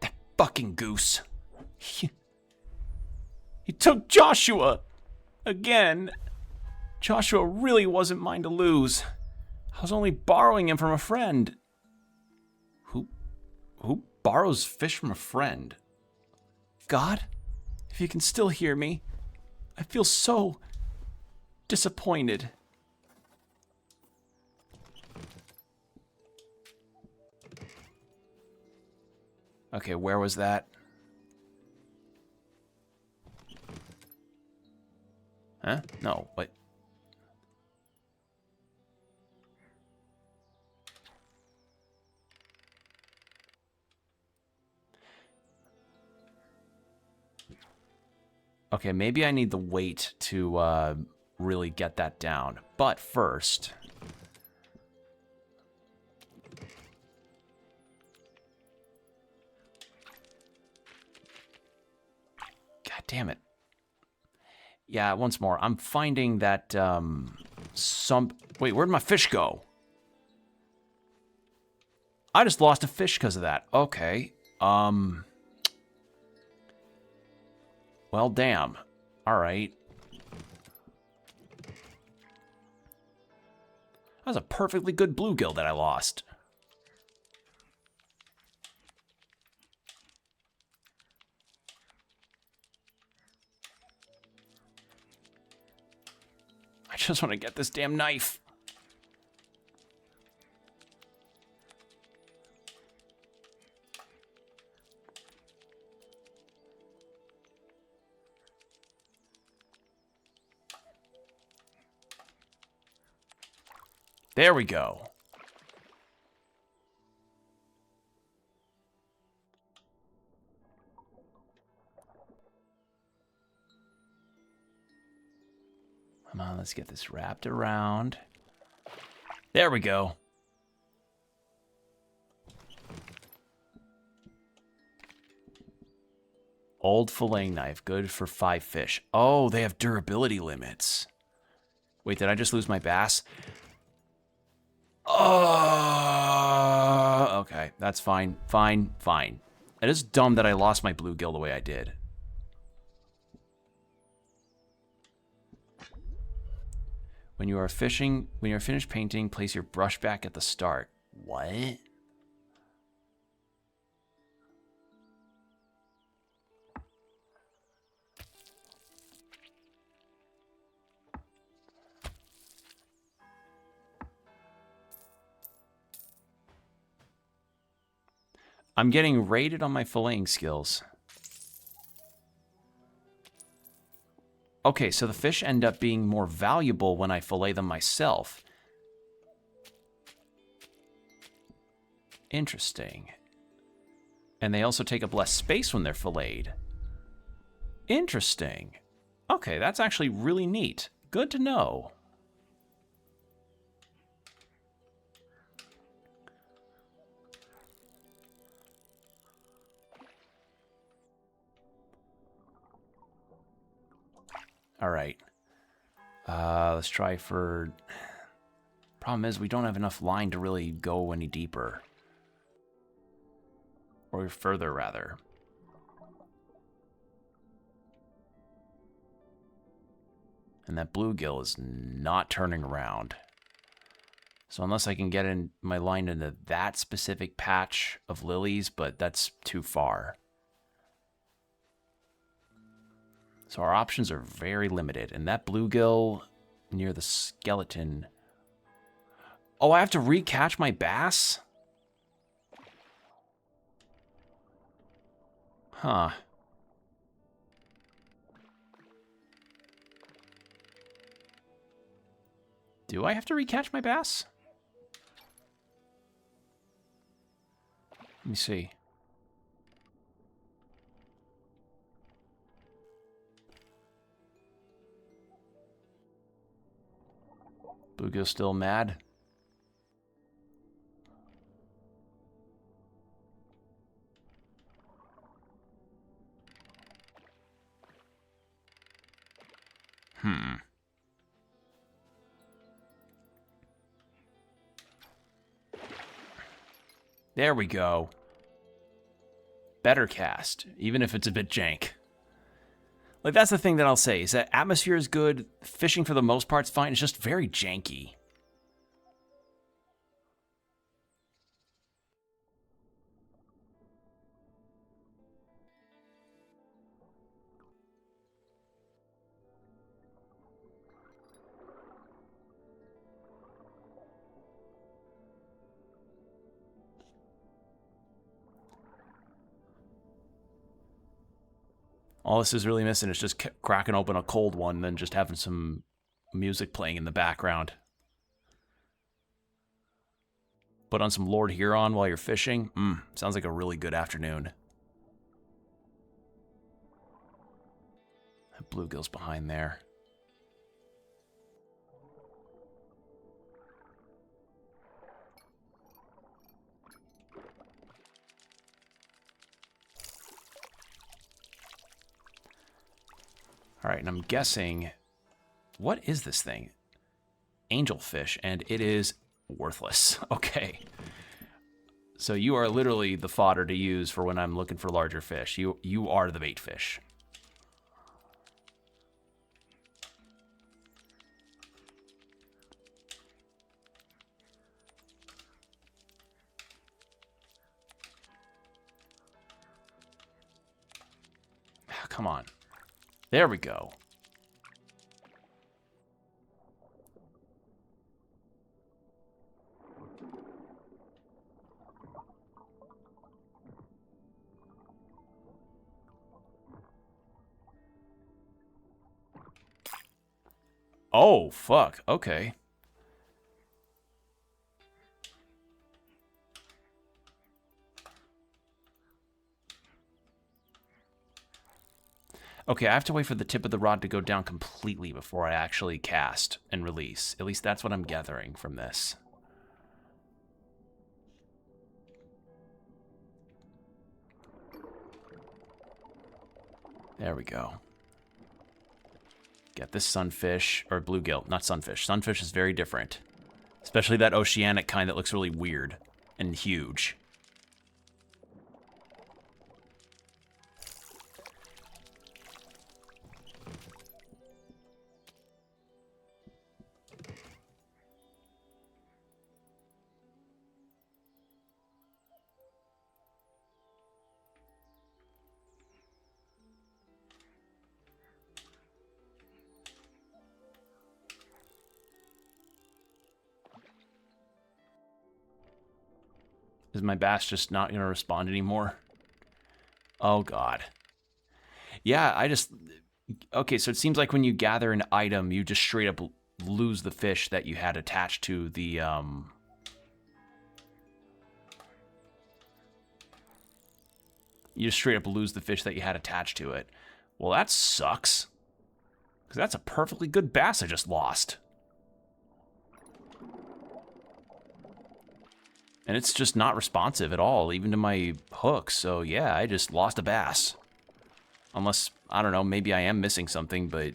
Speaker 1: That fucking goose. He took Joshua! Again. Joshua really wasn't mine to lose. I was only borrowing him from a friend. Who borrows fish from a friend? God? If you can still hear me, I feel so disappointed. Okay, where was that? Huh? No, what? Okay, maybe I need the weight to really get that down. But first... God damn it. Yeah, once more. I'm finding that Wait, where'd my fish go? I just lost a fish because of that. Okay. Well, damn. All right. That was a perfectly good bluegill that I lost. I just want to get this damn knife. There we go. Come on, let's get this wrapped around. There we go. Old filleting knife, good for 5 fish. Oh, they have durability limits. Wait, did I just lose my bass? Oh, okay, that's fine. Fine, fine. It is dumb that I lost my bluegill the way I did. When you are finished painting, place your brush back at the start. What? I'm getting rated on my filleting skills. Okay, so the fish end up being more valuable when I fillet them myself. Interesting. And they also take up less space when they're filleted. Interesting. Okay, that's actually really neat. Good to know. All right. Let's try for... Problem is, we don't have enough line to really go any deeper. Or further, rather. And that bluegill is not turning around. So unless I can get in my line into that specific patch of lilies, but that's too far. So our options are very limited. And that bluegill near the skeleton... Oh, I have to recatch my bass? Huh. Do I have to recatch my bass? Let me see. Bluegill's still mad. There we go. Better cast, even if it's a bit jank. Like, that's the thing that I'll say, is that atmosphere is good, fishing for the most part's fine, it's just very janky. All this is really missing is just cracking open a cold one and then just having some music playing in the background. Put on some Lord Huron while you're fishing. Sounds like a really good afternoon. bluegill's behind there. All right, and I'm guessing, what is this thing? Angelfish, and it is worthless. Okay. So you are literally the fodder to use for when I'm looking for larger fish. You are the bait fish. Come on. There we go. Oh, fuck. Okay. Okay, I have to wait for the tip of the rod to go down completely before I actually cast and release. At least that's what I'm gathering from this. There we go. Get this sunfish, or bluegill, not sunfish. Sunfish is very different. Especially that oceanic kind that looks really weird and huge. Is my bass just not going to respond anymore? Oh, God. Yeah, okay, so it seems like when you gather an item, you just straight up lose the fish that you had attached to the, You just straight up lose the fish that you had attached to it. Well, that sucks. Because that's a perfectly good bass I just lost. And it's just not responsive at all, even to my hook. So yeah, I just lost a bass. Unless, I don't know, maybe I am missing something, but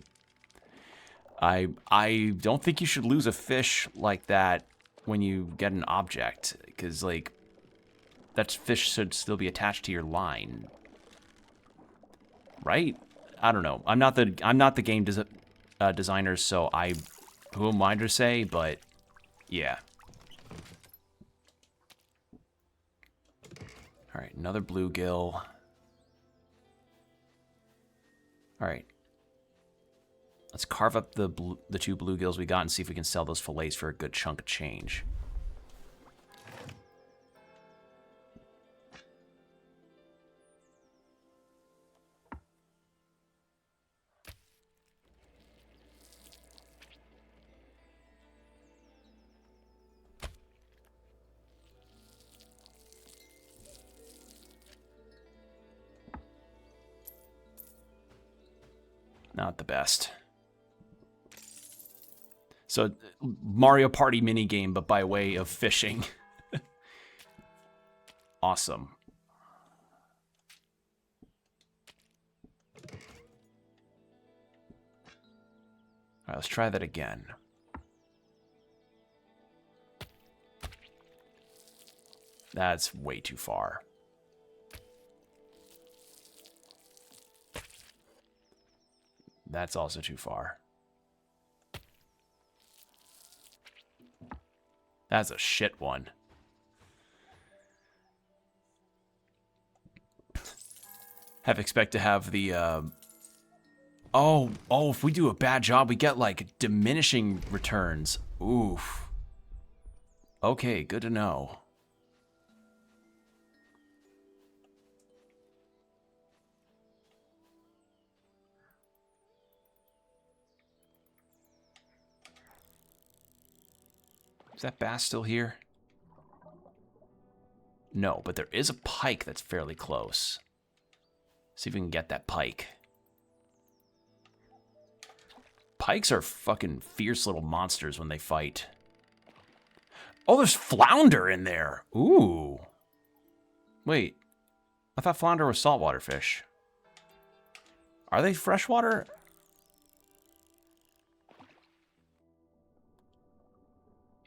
Speaker 1: I don't think you should lose a fish like that when you get an object, because like that fish should still be attached to your line, right? I don't know. I'm not the game designer, so who am I to say? But yeah. All right, another bluegill. All right. Let's carve up the two bluegills we got and see if we can sell those fillets for a good chunk of change. Not the best. So, Mario Party minigame, but by way of fishing. Awesome. All right, let's try that again. That's way too far. That's also too far. That's a shit one. Expect to have the, Oh, if we do a bad job, we get, like, diminishing returns. Oof. Okay, good to know. Is that bass still here? No, but there is a pike that's fairly close. See if we can get that pike. Pikes are fucking fierce little monsters when they fight. Oh, there's flounder in there. Ooh. Wait. I thought flounder was saltwater fish. Are they freshwater?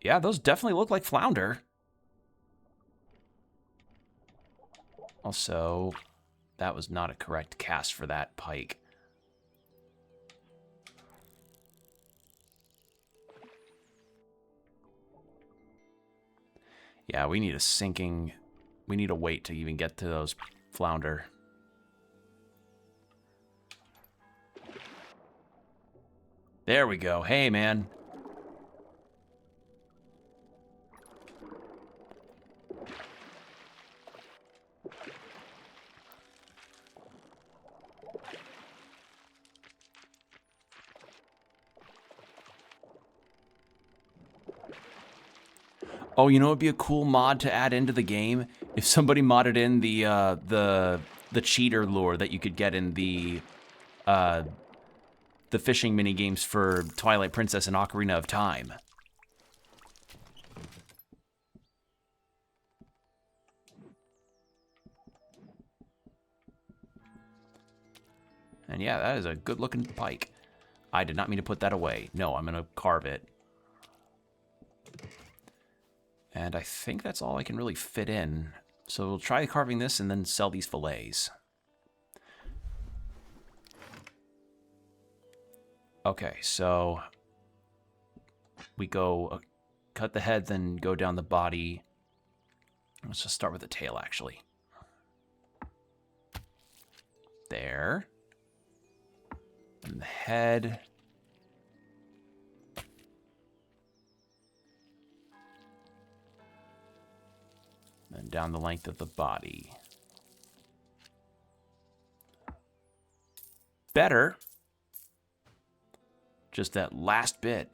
Speaker 1: Yeah, those definitely look like flounder. Also, that was not a correct cast for that pike. Yeah, we need a sinking... We need a weight to even get to those flounder. There we go. Hey, man. Oh, you know, it'd be a cool mod to add into the game if somebody modded in the cheater lure that you could get in the fishing mini games for Twilight Princess and Ocarina of Time. And yeah, that is a good-looking pike. I did not mean to put that away. No, I'm gonna carve it. And I think that's all I can really fit in. So we'll try carving this and then sell these fillets. Okay, so we go cut the head, then go down the body. Let's just start with the tail, actually. There. And the head. And down the length of the body. Better. Just that last bit.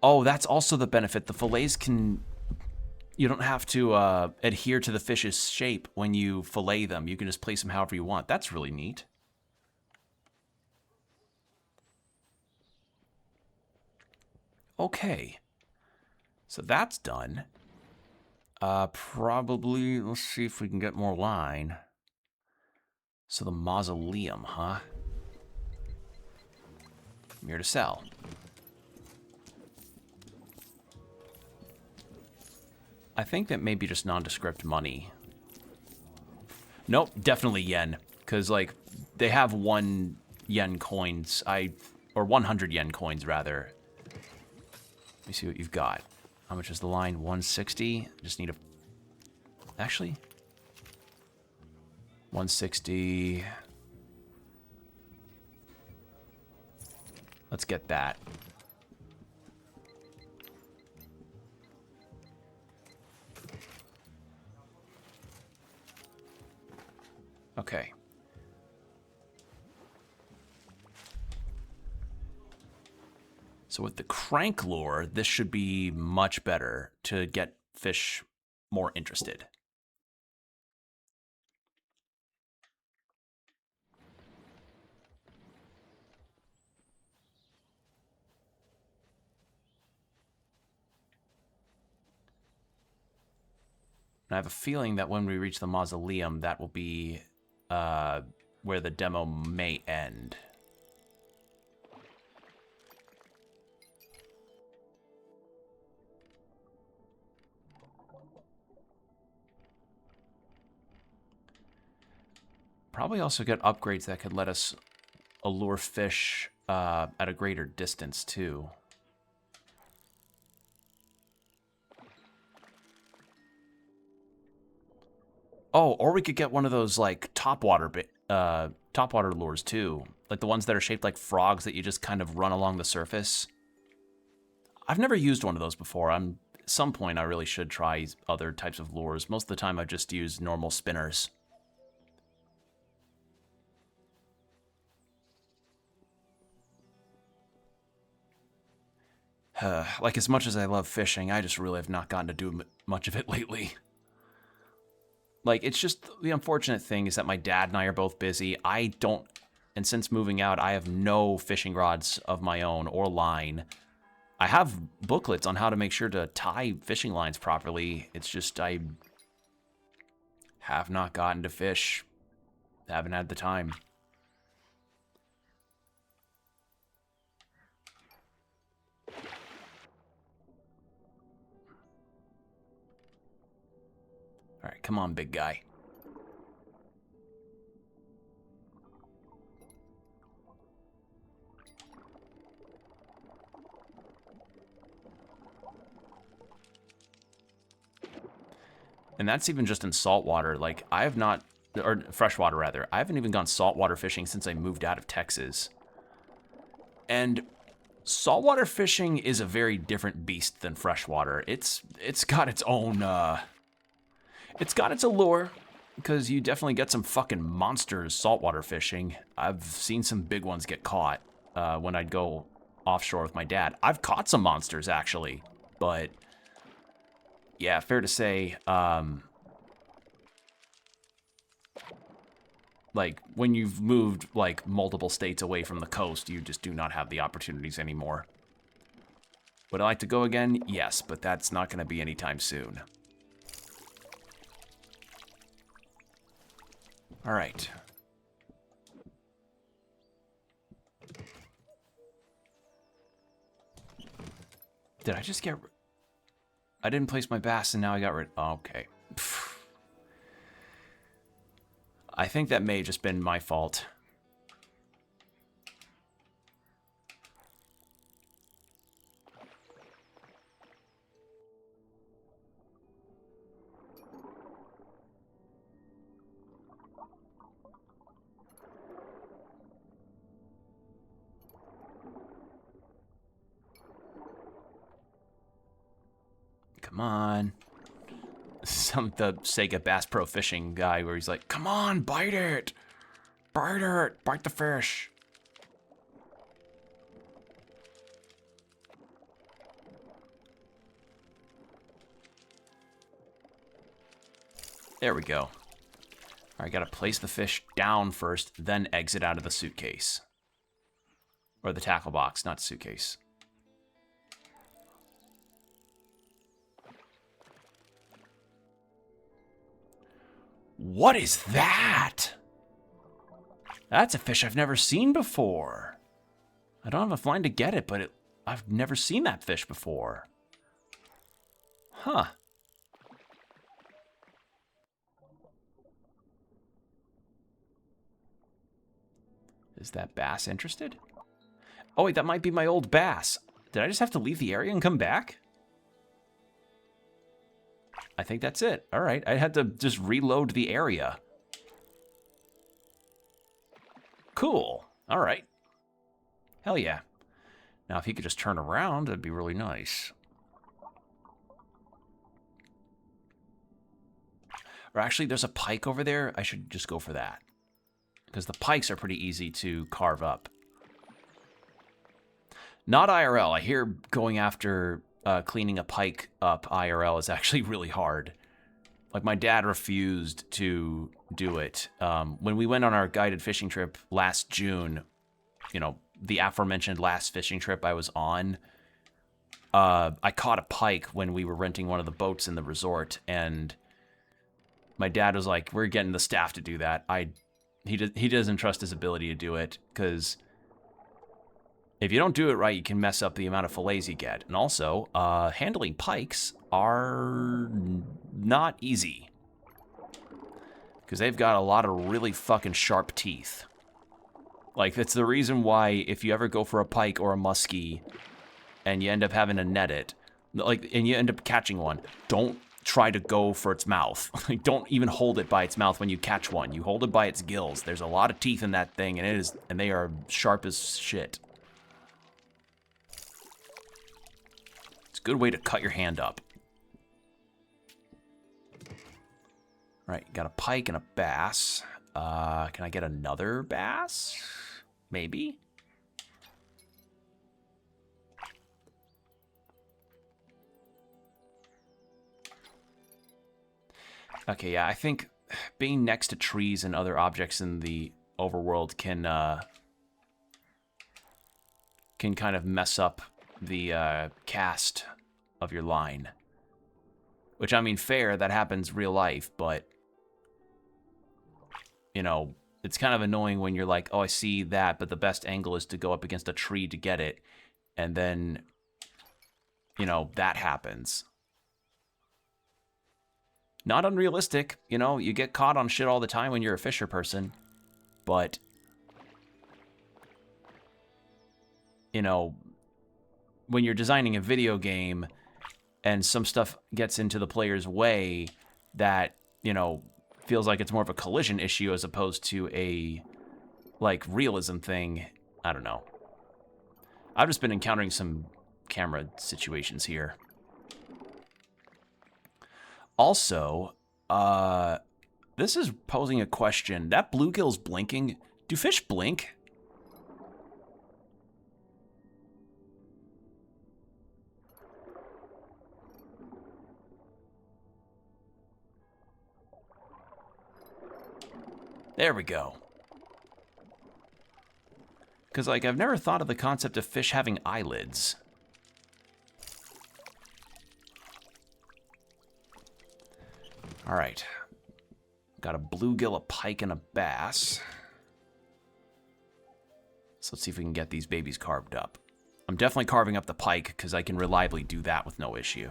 Speaker 1: Oh, that's also the benefit. The fillets can... You don't have to adhere to the fish's shape when you fillet them. You can just place them however you want. That's really neat. Okay. So that's done. Probably, let's see if we can get more line. So the mausoleum, huh? I'm here to sell. I think that may be just nondescript money. Nope, definitely yen. Because, like, they have 1 yen coins. Or 100 yen coins, rather. Let me see what you've got. How much is the line? 160? Just need a... Actually... 160... Let's get that. Okay. So with the crank lure, this should be much better to get fish more interested. And I have a feeling that when we reach the mausoleum, that will be where the demo may end. Probably also get upgrades that could let us allure fish at a greater distance, too. Oh, or we could get one of those, like, topwater lures, too. Like the ones that are shaped like frogs that you just kind of run along the surface. I've never used one of those before. At some point, I really should try other types of lures. Most of the time, I just use normal spinners. Like, as much as I love fishing, I just really have not gotten to do much of it lately. Like, it's just the unfortunate thing is that my dad and I are both busy. I don't, and since moving out, I have no fishing rods of my own or line. I have booklets on how to make sure to tie fishing lines properly. It's just I have not gotten to fish. Haven't had the time. All right, come on, big guy. And that's even just in saltwater. Like, I have not, or freshwater rather. I haven't even gone saltwater fishing since I moved out of Texas. And saltwater fishing is a very different beast than freshwater. It's got its own, it's got its allure, because you definitely get some fucking monsters saltwater fishing. I've seen some big ones get caught when I'd go offshore with my dad. I've caught some monsters, actually, but yeah, fair to say, like, when you've moved, like, multiple states away from the coast, you just do not have the opportunities anymore. Would I like to go again? Yes, but that's not going to be anytime soon. All right. Did I just get... I didn't place my bass and now I got rid... Oh, okay. Pfft. I think that may have just been my fault. Come on. Some the Sega Bass Pro Fishing guy where he's like, come on, bite it. Bite it. Bite the fish. There we go. All right, gotta place the fish down first, then exit out of the suitcase. Or the tackle box, not suitcase. What is that? That's a fish I've never seen before. I don't have a line to get it, but I've never seen that fish before. Huh. Is that bass interested? Oh wait, that might be my old bass. Did I just have to leave the area and come back? I think that's it. All right, I had to just reload the area. Cool. All right. Hell yeah. Now, if he could just turn around, that'd be really nice. Or actually, there's a pike over there. I should just go for that. Because the pikes are pretty easy to carve up. Not IRL. I hear going after... cleaning a pike up IRL is actually really hard. Like, my dad refused to do it. When we went on our guided fishing trip last June, you know, the aforementioned last fishing trip I was on, I caught a pike when we were renting one of the boats in the resort, and my dad was like, we're getting the staff to do that. He doesn't trust his ability to do it, because... if you don't do it right, you can mess up the amount of fillets you get. And also, handling pikes are not easy. Because they've got a lot of really fucking sharp teeth. Like, that's the reason why if you ever go for a pike or a muskie and you end up having to net it, like, and you end up catching one, don't try to go for its mouth. Like, don't even hold it by its mouth when you catch one. You hold it by its gills. There's a lot of teeth in that thing, and they are sharp as shit. Good way to cut your hand up. Right, got a pike and a bass. Can I get another bass? Maybe. Okay, yeah, I think being next to trees and other objects in the overworld can kind of mess up the cast of your line. Which, I mean, fair, that happens real life, but, you know, it's kind of annoying when you're like, oh, I see that, but the best angle is to go up against a tree to get it, and then, you know, that happens. Not unrealistic, you know, you get caught on shit all the time when you're a fisher person, but, you know, when you're designing a video game and some stuff gets into the player's way that, you know, feels like it's more of a collision issue as opposed to a, like, realism thing, I don't know. I've just been encountering some camera situations here. Also, this is posing a question. That bluegill's blinking. Do fish blink? There we go. Because, like, I've never thought of the concept of fish having eyelids. All right. Got a bluegill, a pike, and a bass. So let's see if we can get these babies carved up. I'm definitely carving up the pike because I can reliably do that with no issue.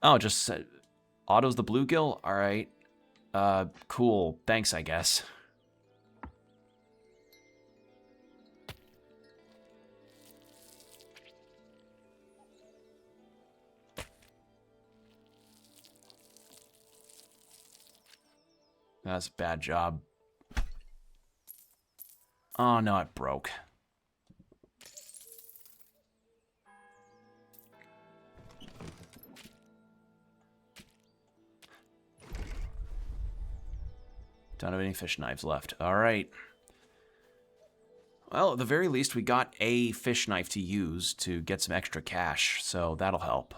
Speaker 1: Oh, just autos the bluegill? All right. Cool. Thanks, I guess. That's a bad job. Oh, no, it broke. Don't have any fish knives left. All right. Well, at the very least, we got a fish knife to use to get some extra cash, so that'll help.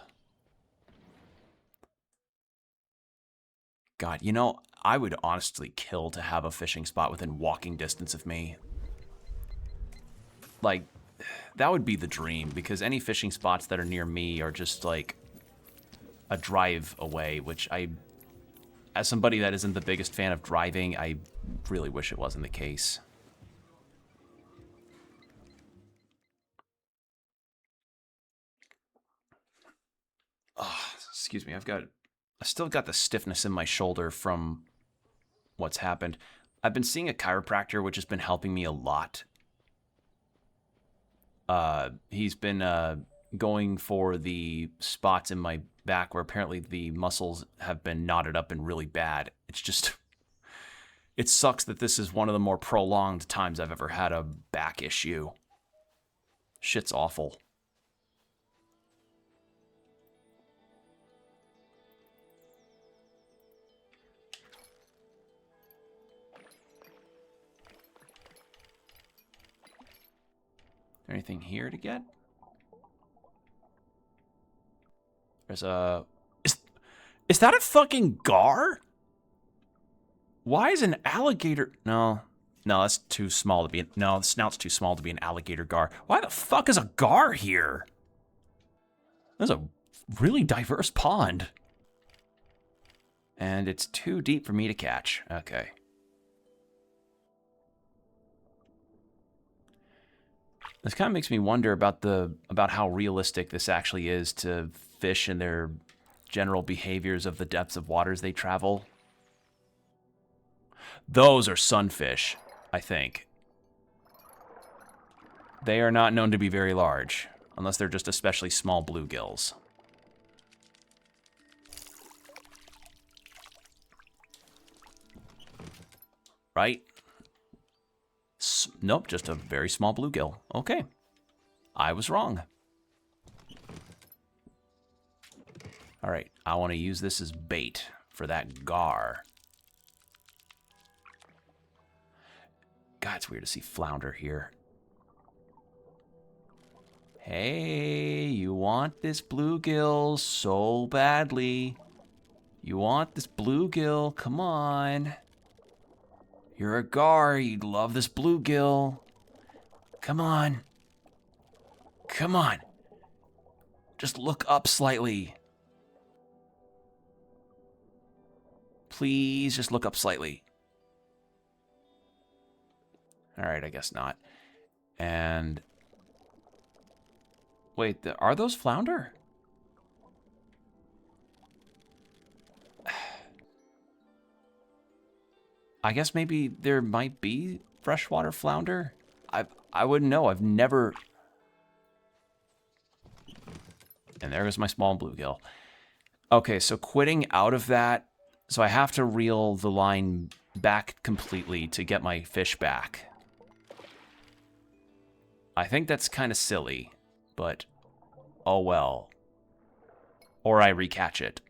Speaker 1: God, you know, I would honestly kill to have a fishing spot within walking distance of me. Like, that would be the dream, because any fishing spots that are near me are just, like, a drive away, which as somebody that isn't the biggest fan of driving, I really wish it wasn't the case. Oh, excuse me, I still got the stiffness in my shoulder from what's happened. I've been seeing a chiropractor, which has been helping me a lot. He's been going for the spots in my back where apparently the muscles have been knotted up and really bad. It's just, it sucks that this is one of the more prolonged times I've ever had a back issue. Shit's awful. Anything here to get? There's a... Is that a fucking gar? Why is an alligator... No, that's too small to be... No, the snout's too small to be an alligator gar. Why the fuck is a gar here? There's a really diverse pond. And it's too deep for me to catch. Okay. This kind of makes me wonder about how realistic this actually is to fish and their general behaviors of the depths of waters they travel. Those are sunfish, I think. They are not known to be very large, unless they're just especially small bluegills. Right? Nope, just a very small bluegill. Okay. I was wrong. All right, I want to use this as bait for that gar. God, it's weird to see flounder here. Hey, you want this bluegill so badly. You want this bluegill? Come on. You're a gar. You'd love this bluegill. Come on. Come on. Just look up slightly. Please just look up slightly. All right, I guess not. And wait, are those flounder? I guess maybe there might be freshwater flounder. I wouldn't know. I've never. And there goes my small bluegill. Okay, so quitting out of that, so I have to reel the line back completely to get my fish back. I think that's kind of silly, but oh well. Or I recatch it.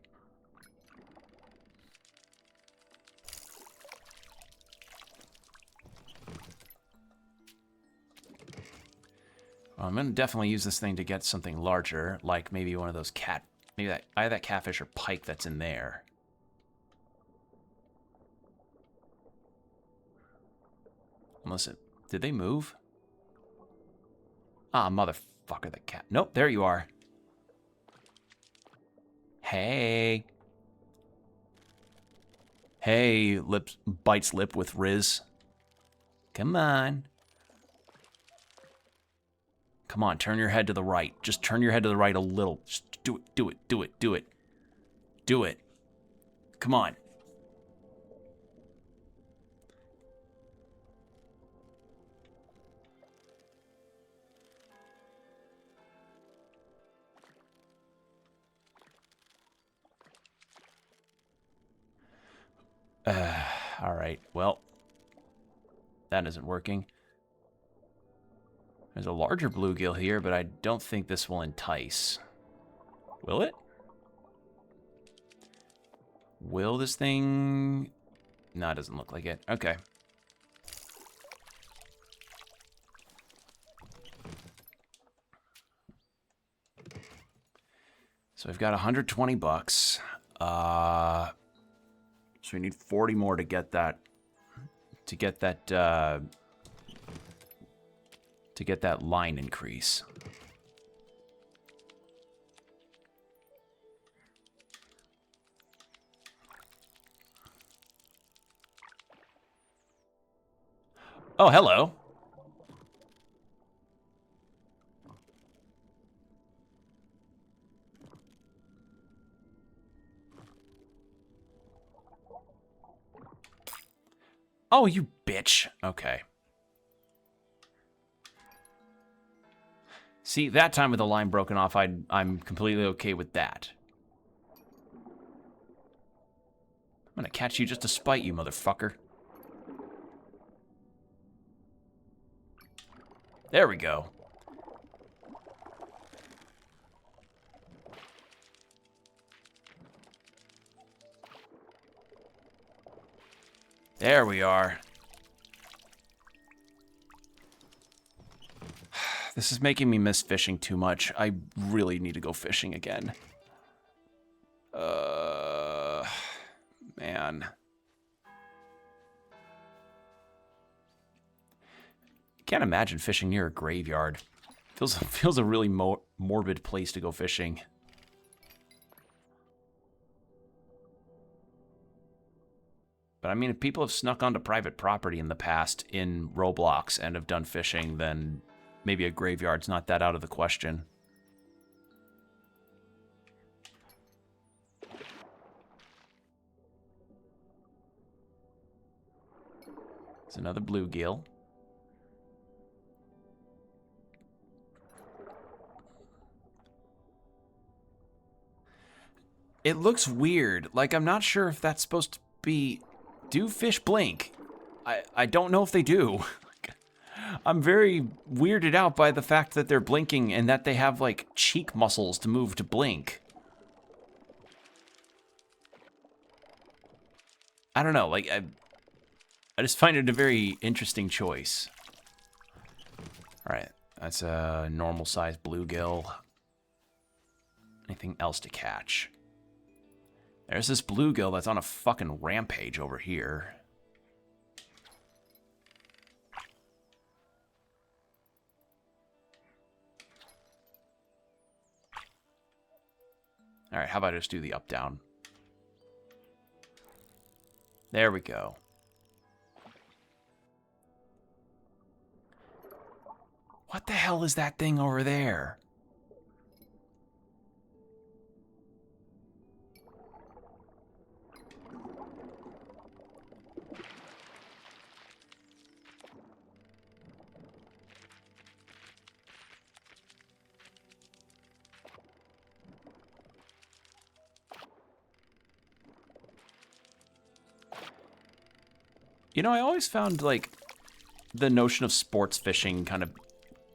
Speaker 1: Well, I'm going to definitely use this thing to get something larger, like maybe one of those maybe either that catfish or pike that's in there. Unless did they move? Ah, motherfucker, the cat. Nope, there you are. Hey. Hey, bites lip with Riz. Come on. Come on, turn your head to the right. Just turn your head to the right a little. Just do it, do it, do it, do it. Do it. Come on. All right, well, that isn't working. There's a larger bluegill here, but I don't think this will entice. Will it? Will this thing? No, it doesn't look like it. Okay. So we've got 120 bucks. So we need 40 more to get that. To get that line increase. Oh, hello. Oh, you bitch. Okay. See, that time with the line broken off, I'm completely okay with that. I'm gonna catch you just to spite you, motherfucker. There we go. There we are. This is making me miss fishing too much. I really need to go fishing again. Man. Can't imagine fishing near a graveyard. Feels a really morbid place to go fishing. But I mean, if people have snuck onto private property in the past in Roblox and have done fishing, then maybe a graveyard's not that out of the question. It's another bluegill. It looks weird. Like, I'm not sure if that's supposed to be... Do fish blink? I don't know if they do. I'm very weirded out by the fact that they're blinking and that they have, like, cheek muscles to move to blink. I don't know, like, I just find it a very interesting choice. Alright, that's a normal-sized bluegill. Anything else to catch? There's this bluegill that's on a fucking rampage over here. Alright, how about I just do the up-down? There we go. What the hell is that thing over there? You know, I always found, like, the notion of sports fishing kind of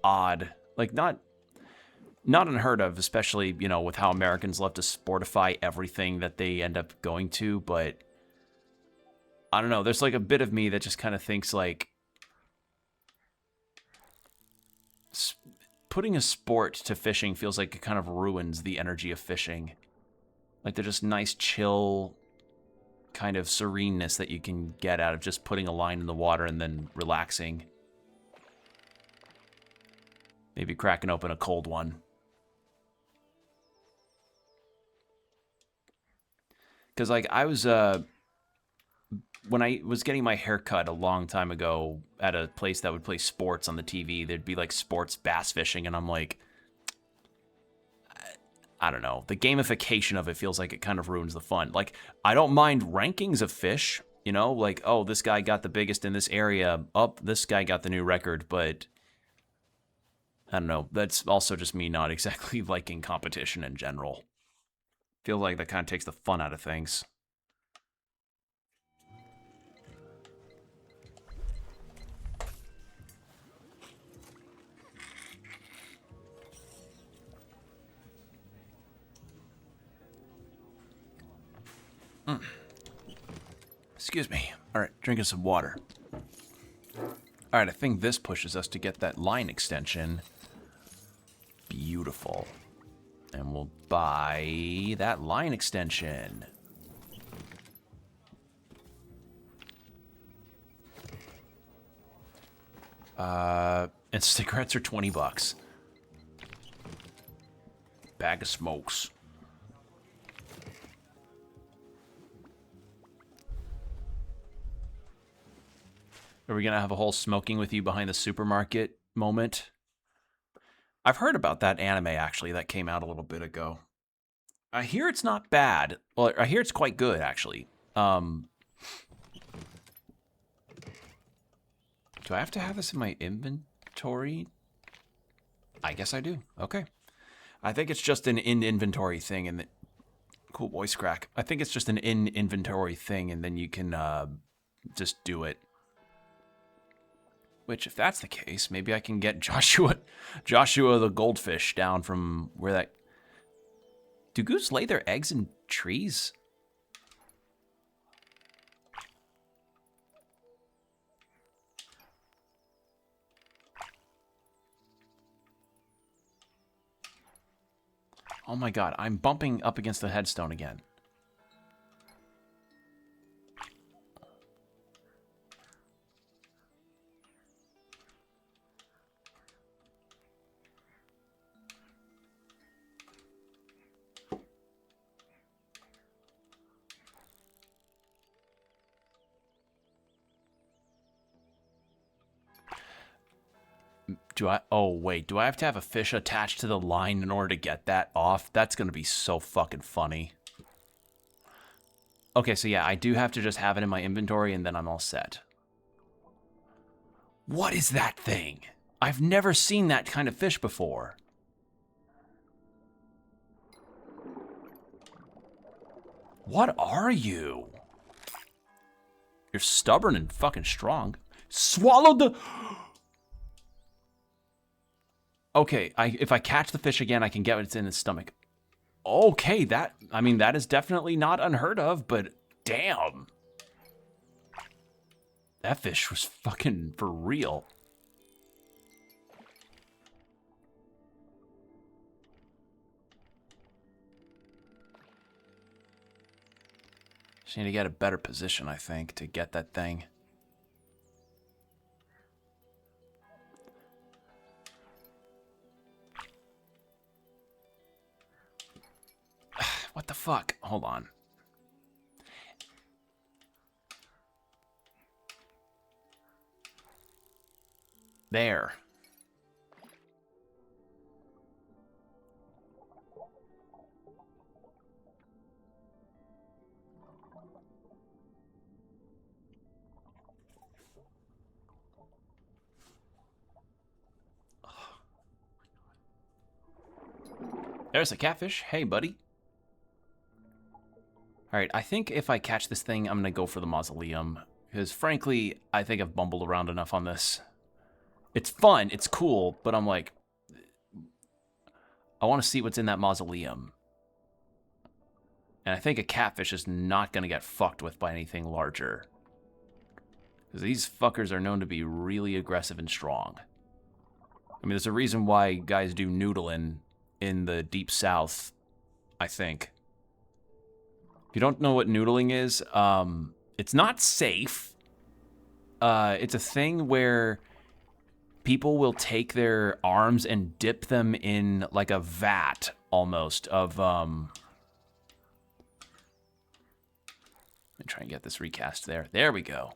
Speaker 1: odd. Like, not unheard of, especially, you know, with how Americans love to sportify everything that they end up going to, but I don't know, there's, like, a bit of me that just kind of thinks, like, putting a sport to fishing feels like it kind of ruins the energy of fishing. Like, they're just nice, chill kind of sereneness that you can get out of just putting a line in the water and then relaxing. Maybe cracking open a cold one. Because, like, I was, when I was getting my hair cut a long time ago at a place that would play sports on the TV, there'd be, like, sports bass fishing, and I'm like, I don't know. The gamification of it feels like it kind of ruins the fun. Like, I don't mind rankings of fish, you know? Like, oh, this guy got the biggest in this area. Oh, this guy got the new record, but I don't know. That's also just me not exactly liking competition in general. Feels like that kind of takes the fun out of things. Excuse me. All right, drinking some water. All right, I think this pushes us to get that line extension. Beautiful. And we'll buy that line extension. And cigarettes are 20 bucks. Bag of smokes. Are we going to have a whole smoking with you behind the supermarket moment? I've heard about that anime, actually, that came out a little bit ago. I hear it's not bad. Well, I hear it's quite good, actually. Do I have to have this in my inventory? I guess I do. Okay. I think it's just an in-inventory thing, and cool voice crack. I think it's just an in-inventory thing, and then you can just do it. Which, if that's the case, maybe I can get Joshua the goldfish down from where that... Do goose lay their eggs in trees? Oh my god, I'm bumping up against the headstone again. Oh, wait. Do I have to have a fish attached to the line in order to get that off? That's going to be so fucking funny. Okay, so yeah, I do have to just have it in my inventory, and then I'm all set. What is that thing? I've never seen that kind of fish before. What are you? You're stubborn and fucking strong. Swallowed the... Okay, if I catch the fish again, I can get what's in his stomach. Okay, that is definitely not unheard of, but damn. That fish was fucking for real. Just need to get a better position, I think, to get that thing. What the fuck? Hold on. There. There's a catfish. Hey, buddy. Alright, I think if I catch this thing, I'm going to go for the mausoleum. Because, frankly, I think I've bumbled around enough on this. It's fun, it's cool, but I'm like... I want to see what's in that mausoleum. And I think a catfish is not going to get fucked with by anything larger. Because these fuckers are known to be really aggressive and strong. I mean, there's a reason why guys do noodling in the deep south, I think. If you don't know what noodling is, it's not safe. It's a thing where people will take their arms and dip them in like a vat, almost, of... Let me try and get this recast there. There we go.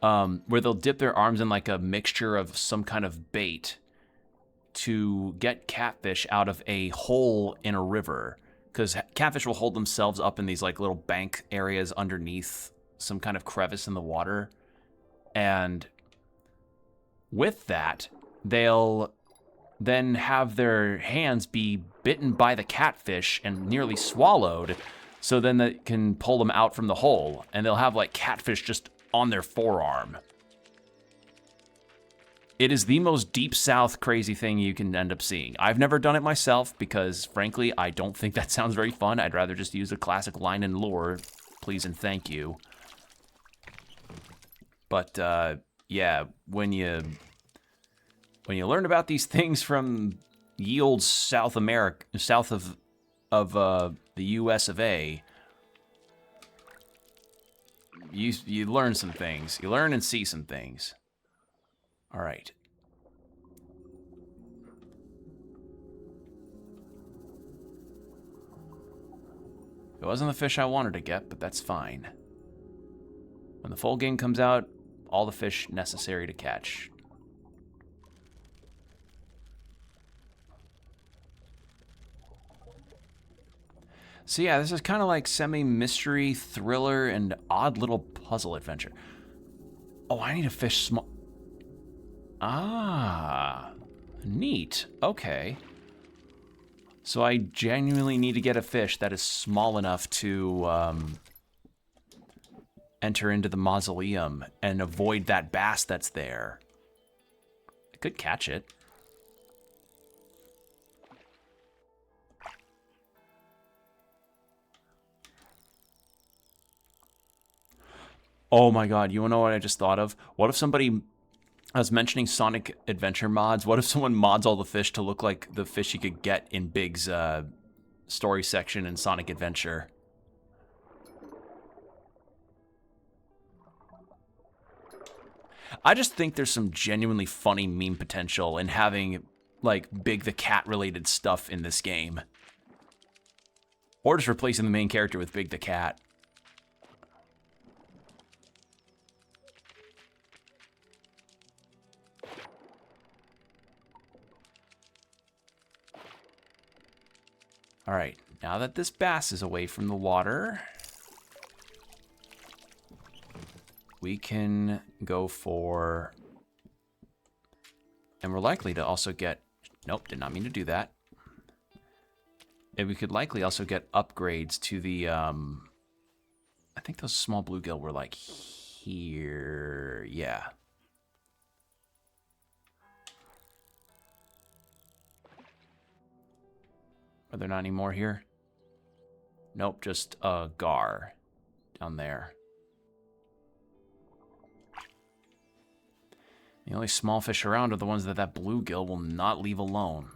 Speaker 1: Where they'll dip their arms in like a mixture of some kind of bait to get catfish out of a hole in a river. Because catfish will hold themselves up in these like little bank areas underneath some kind of crevice in the water. And with that, they'll then have their hands be bitten by the catfish and nearly swallowed. So then they can pull them out from the hole. And they'll have like catfish just on their forearm. It is the most deep south crazy thing you can end up seeing. I've never done it myself because, frankly, I don't think that sounds very fun. I'd rather just use a classic line and lure, please and thank you. But, yeah, when you learn about these things from ye old South America, south of the U.S. of A., you learn some things. You learn and see some things. All right. It wasn't the fish I wanted to get, but that's fine. When the full game comes out, all the fish necessary to catch. So yeah, this is kind of like semi-mystery, thriller, and odd little puzzle adventure. Oh, I need a fish small... Ah, neat. Okay. So I genuinely need to get a fish that is small enough to enter into the mausoleum and avoid that bass that's there. I could catch it. Oh my god, you wanna know what I just thought of? What if somebody... I was mentioning Sonic Adventure mods. What if someone mods all the fish to look like the fish you could get in Big's story section in Sonic Adventure? I just think there's some genuinely funny meme potential in having, like, Big the Cat-related stuff in this game. Or just replacing the main character with Big the Cat. All right, now that this bass is away from the water, we can go for, and we're likely to also get, nope, did not mean to do that. And we could likely also get upgrades to the, I think those small bluegill were like here, yeah. Are there not any more here? Nope, just a gar down there. The only small fish around are the ones that bluegill will not leave alone.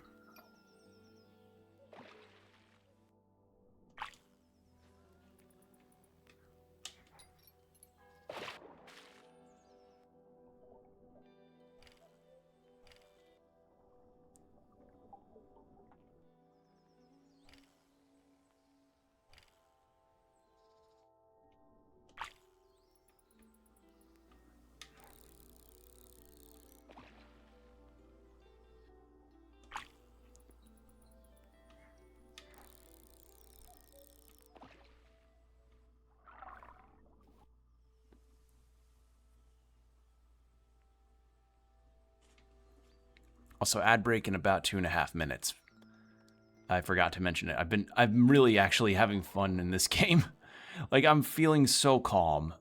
Speaker 1: Also, ad break in about 2.5 minutes. I forgot to mention it. I'm really actually having fun in this game. Like, I'm feeling so calm.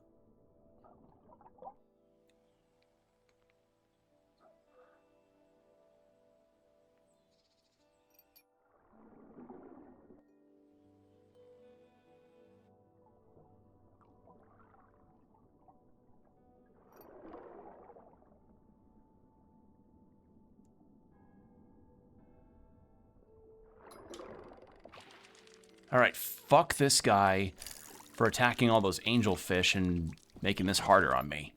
Speaker 1: Alright, fuck this guy for attacking all those angelfish and making this harder on me.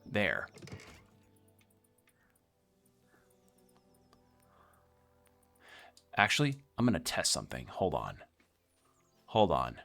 Speaker 1: There. Actually, I'm gonna test something. Hold on. Hold on.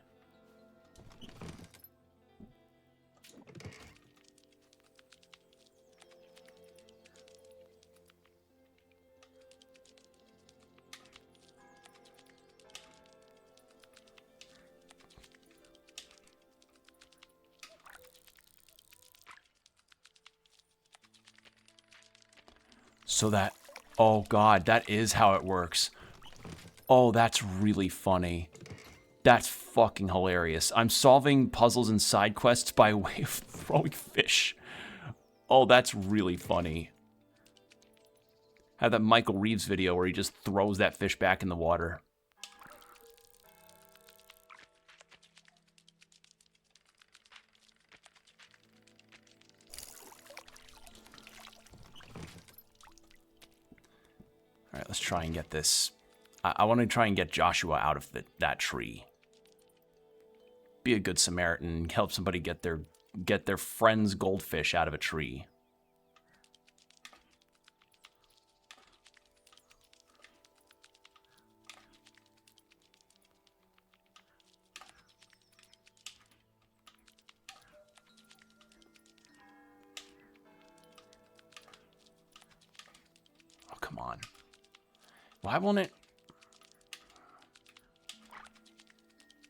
Speaker 1: So that, oh god, that is how it works. Oh, that's really funny. That's fucking hilarious. I'm solving puzzles and side quests by way of throwing fish. Oh, that's really funny. I have that Michael Reeves video where he just throws that fish back in the water. All right, let's try and get this. I want to try and get Joshua out of that tree. Be a good Samaritan, help somebody get their friend's goldfish out of a tree. Oh, come on. Why won't it?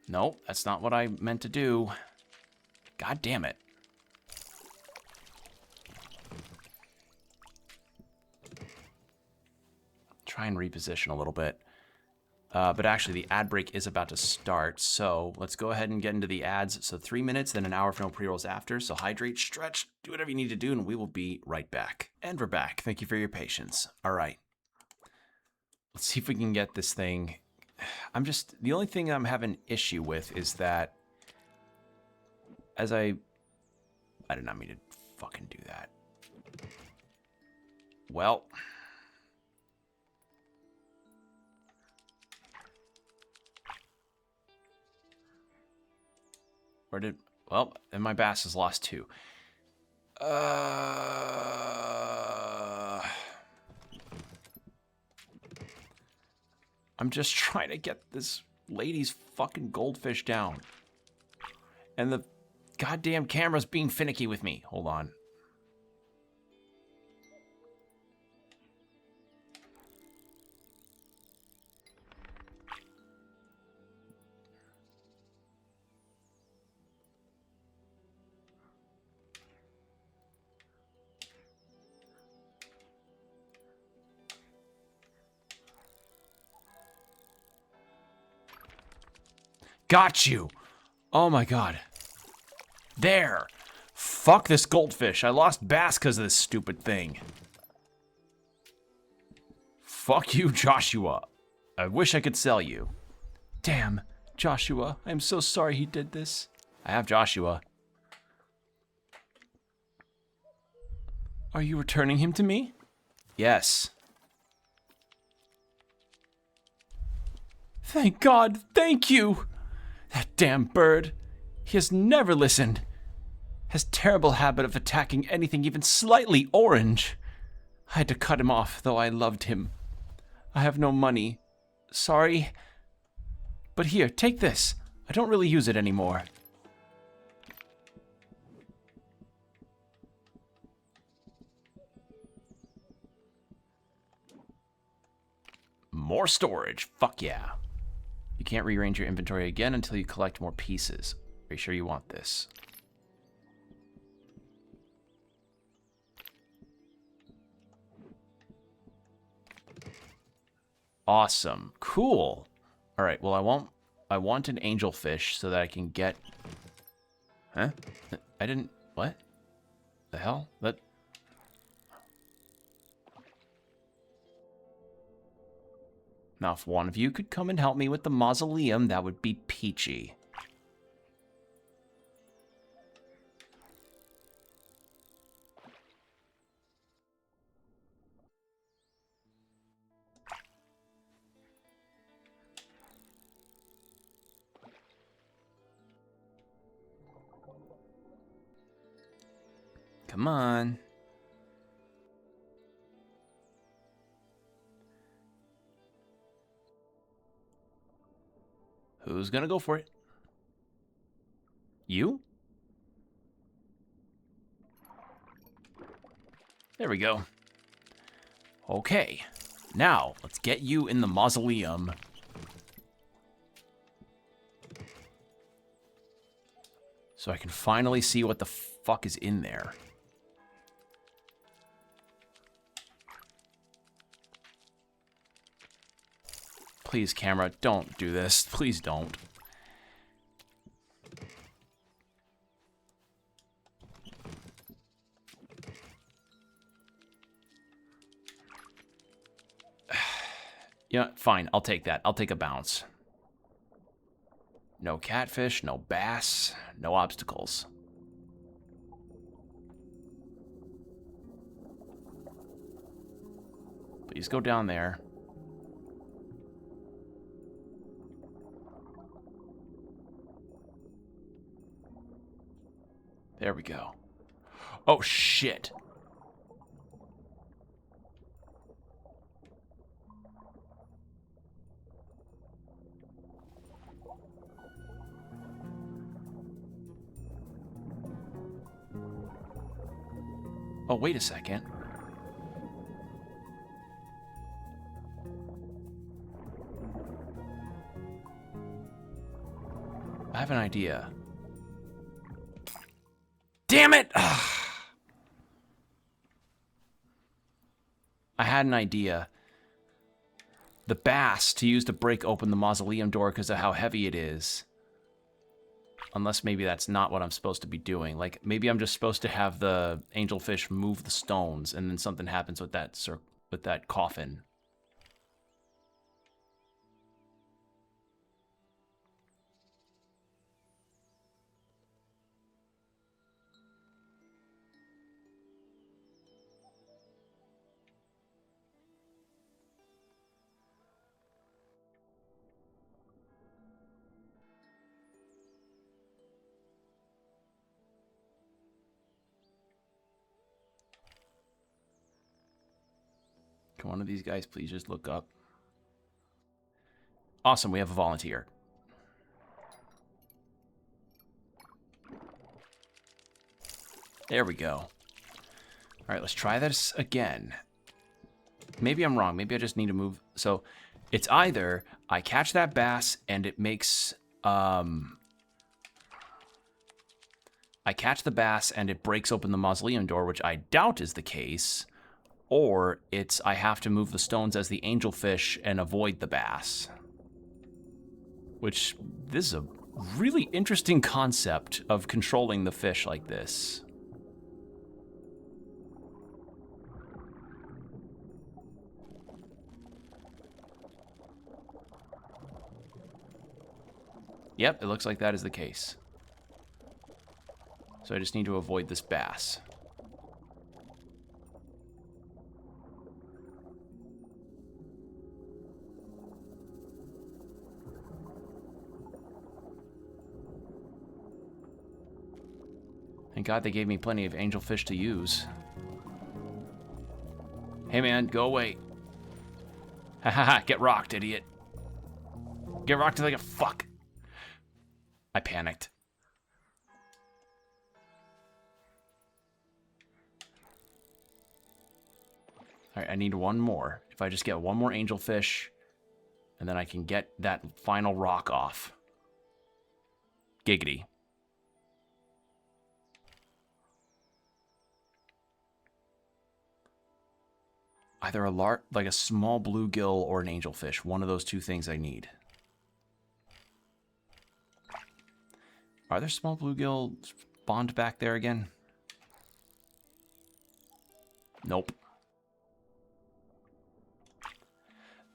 Speaker 1: Nope, that's not what I meant to do. God damn it. Try and reposition a little bit. But actually, the ad break is about to start, so let's go ahead and get into the ads. So 3 minutes, then an hour for no pre-rolls after. So hydrate, stretch, do whatever you need to do, and we will be right back. And we're back. Thank you for your patience. All right. Let's see if we can get this thing. The only thing I'm having issue with is that I did not mean to fucking do that. Well. Well, and my bass is lost too. I'm just trying to get this lady's fucking goldfish down. And the goddamn camera's being finicky with me. Hold on. Got you. Oh my god. There. Fuck this goldfish. I lost bass because of this stupid thing. Fuck you, Joshua. I wish I could sell you. Damn, Joshua. I'm so sorry he did this. I have Joshua. Are you returning him to me? Yes. Thank God. Thank you. That damn bird. He has never listened. Has terrible habit of attacking anything even slightly orange. I had to cut him off, though I loved him. I have no money. Sorry. But here, take this. I don't really use it anymore. More storage. Fuck yeah. You can't rearrange your inventory again until you collect more pieces. Are you sure you want this? Awesome. Cool. All right, well, I want an angelfish so that I can get... Huh? I didn't... What? The hell? That... Now, if one of you could come and help me with the mausoleum, that would be peachy. Come on. Who's gonna go for it? You? There we go. Okay. Now, let's get you in the mausoleum. So I can finally see what the fuck is in there. Please, camera, don't do this. Please don't. Yeah, fine. I'll take that. I'll take a bounce. No catfish, no bass, no obstacles. Please go down there. There we go. Oh, shit. Oh, wait a second. I have an idea. Damn it! I had an idea. The bass to use to break open the mausoleum door because of how heavy it is. Unless maybe that's not what I'm supposed to be doing. Like, maybe I'm just supposed to have the angelfish move the stones and then something happens with that coffin. Can one of these guys please just look up? Awesome, we have a volunteer. There we go. All right, let's try this again. Maybe I'm wrong. Maybe I just need to move. So it's either I catch that bass and it makes... I catch the bass and it breaks open the mausoleum door, which I doubt is the case. Or it's I have to move the stones as the angelfish and avoid the bass. Which, this is a really interesting concept of controlling the fish like this. Yep, it looks like that is the case. So I just need to avoid this bass. Thank God they gave me plenty of angelfish to use. Hey man, go away. Ha ha ha, get rocked, idiot. Get rocked like a fuck. I panicked. Alright, I need one more. If I just get one more angelfish, and then I can get that final rock off. Giggity. Either like a small bluegill or an angelfish. One of those two things I need. Are there small bluegill spawned back there again? Nope.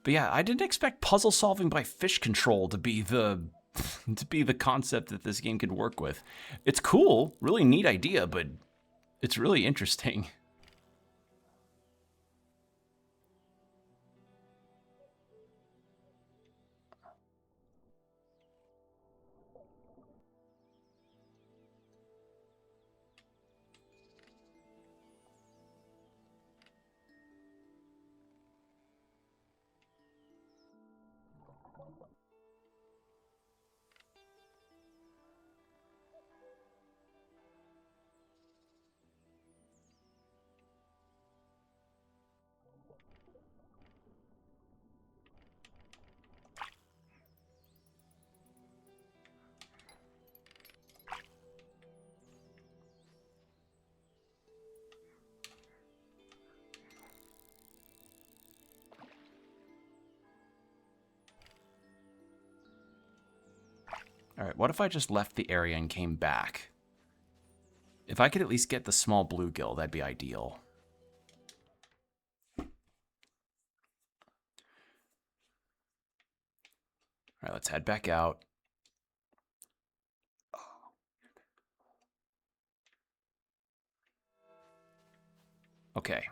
Speaker 1: But yeah, I didn't expect puzzle solving by fish control to be the concept that this game could work with. It's cool, really neat idea, but it's really interesting. All right, what if I just left the area and came back? If I could at least get the small bluegill, that'd be ideal. All right, let's head back out. Okay.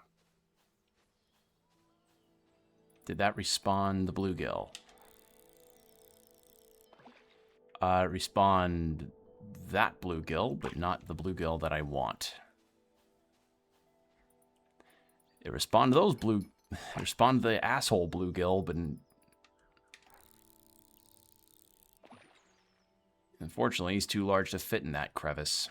Speaker 1: Did that respawn the bluegill? Respawn that bluegill, but not the bluegill that I want. It respawned those it respawned the asshole bluegill, but unfortunately he's too large to fit in that crevice.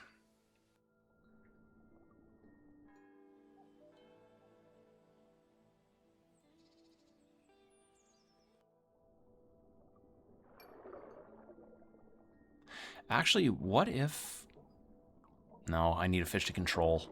Speaker 1: Actually, what if... No, I need a fish to control.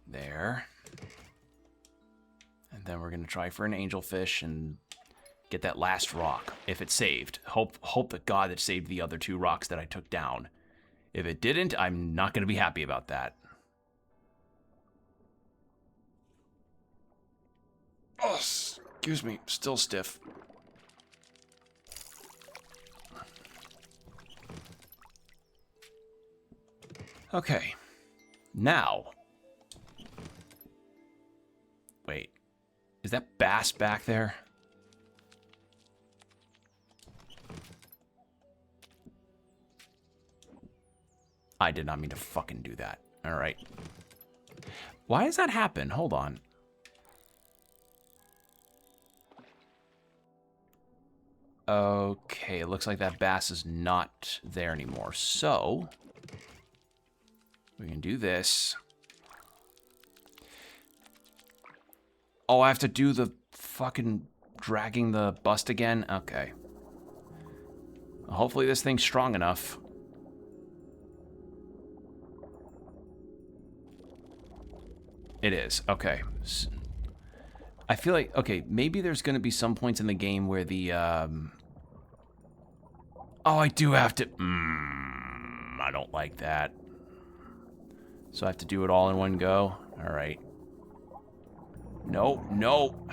Speaker 1: There. And then we're going to try for an angelfish and get that last rock, if it's saved. Hope that God it saved the other two rocks that I took down. If it didn't, I'm not going to be happy about that. Oh, excuse me, still stiff. Okay, now. Wait, is that bass back there? I did not mean to fucking do that. All right. Why does that happen? Hold on. Okay, it looks like that bass is not there anymore. So, we can do this. Oh, I have to do the fucking dragging the bust again? Okay. Hopefully this thing's strong enough. It is. Okay. I feel like, okay, maybe there's going to be some points in the game where the, Oh, I do have to... I don't like that. So I have to do it all in one go? All right. No, no.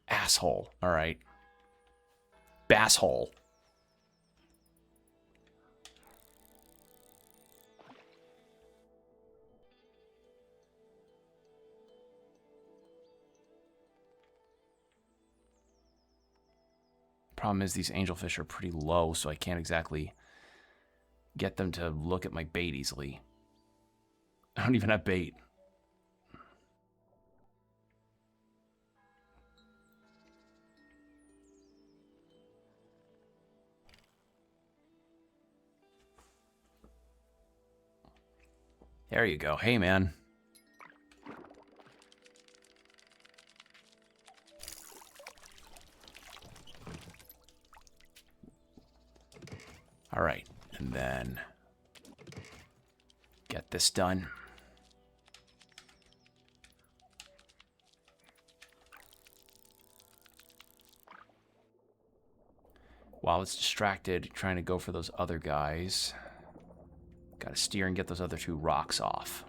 Speaker 1: Asshole. All right. Basshole. Problem is these angelfish are pretty low, so I can't exactly get them to look at my bait easily. I don't even have bait. There you go. Hey, man. All right. And then get this done. While it's distracted, trying to go for those other guys. Gotta steer and get those other 2 rocks off.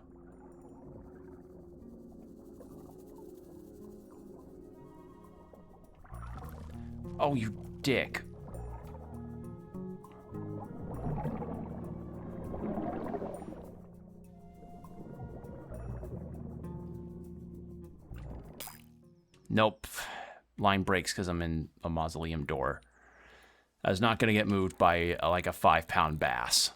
Speaker 1: Oh, you dick. Nope. Line breaks because I'm in a mausoleum door. I was not going to get moved by like a 5-pound bass.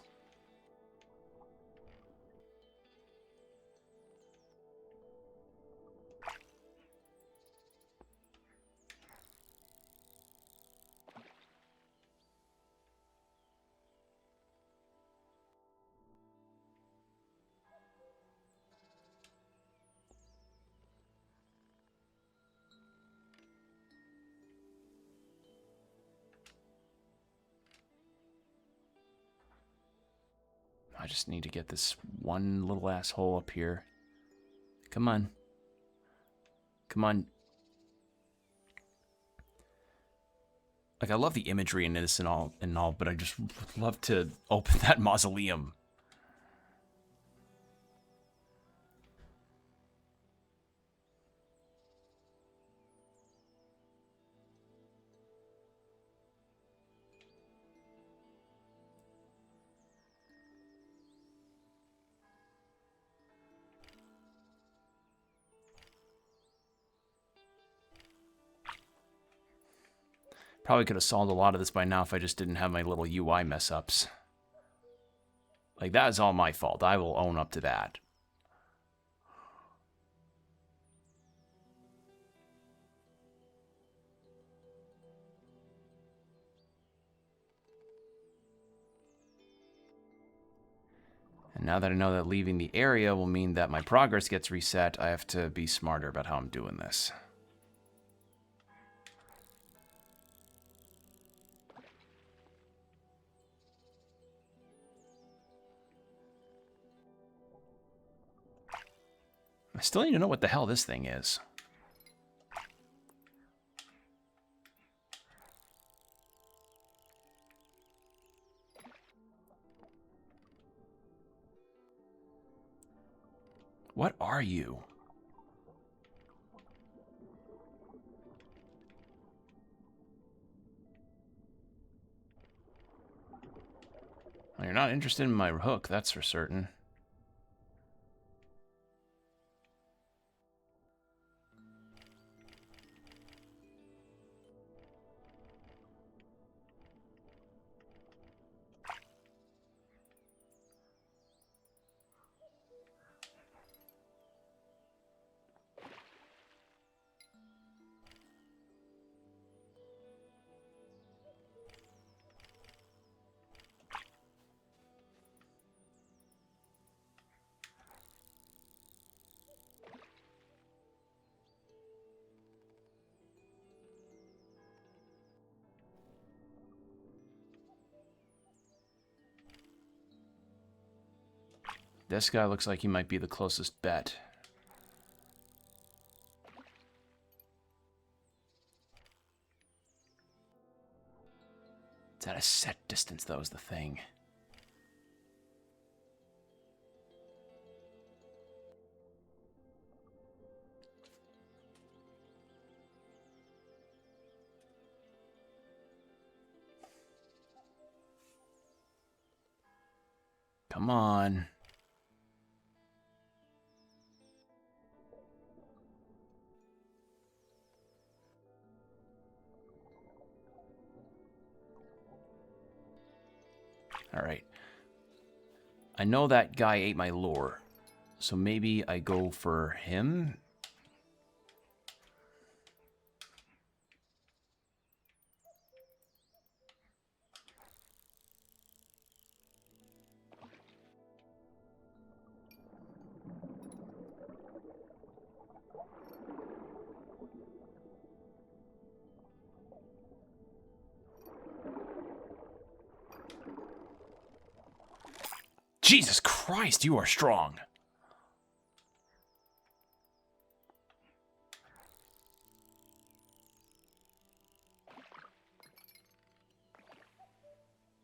Speaker 1: I just need to get this one little asshole up here. Come on. Come on. Like, I love the imagery in this and all, but I just would love to open that mausoleum. Probably could have solved a lot of this by now if I just didn't have my little UI mess-ups. Like, that is all my fault. I will own up to that. And now that I know that leaving the area will mean that my progress gets reset, I have to be smarter about how I'm doing this. I still need to know what the hell this thing is. What are you? Well, you're not interested in my hook, that's for certain. This guy looks like he might be the closest bet. It's at a set distance, though, is the thing. Come on. All right. I know that guy ate my lure, So maybe I go for him. Jesus Christ, you are strong.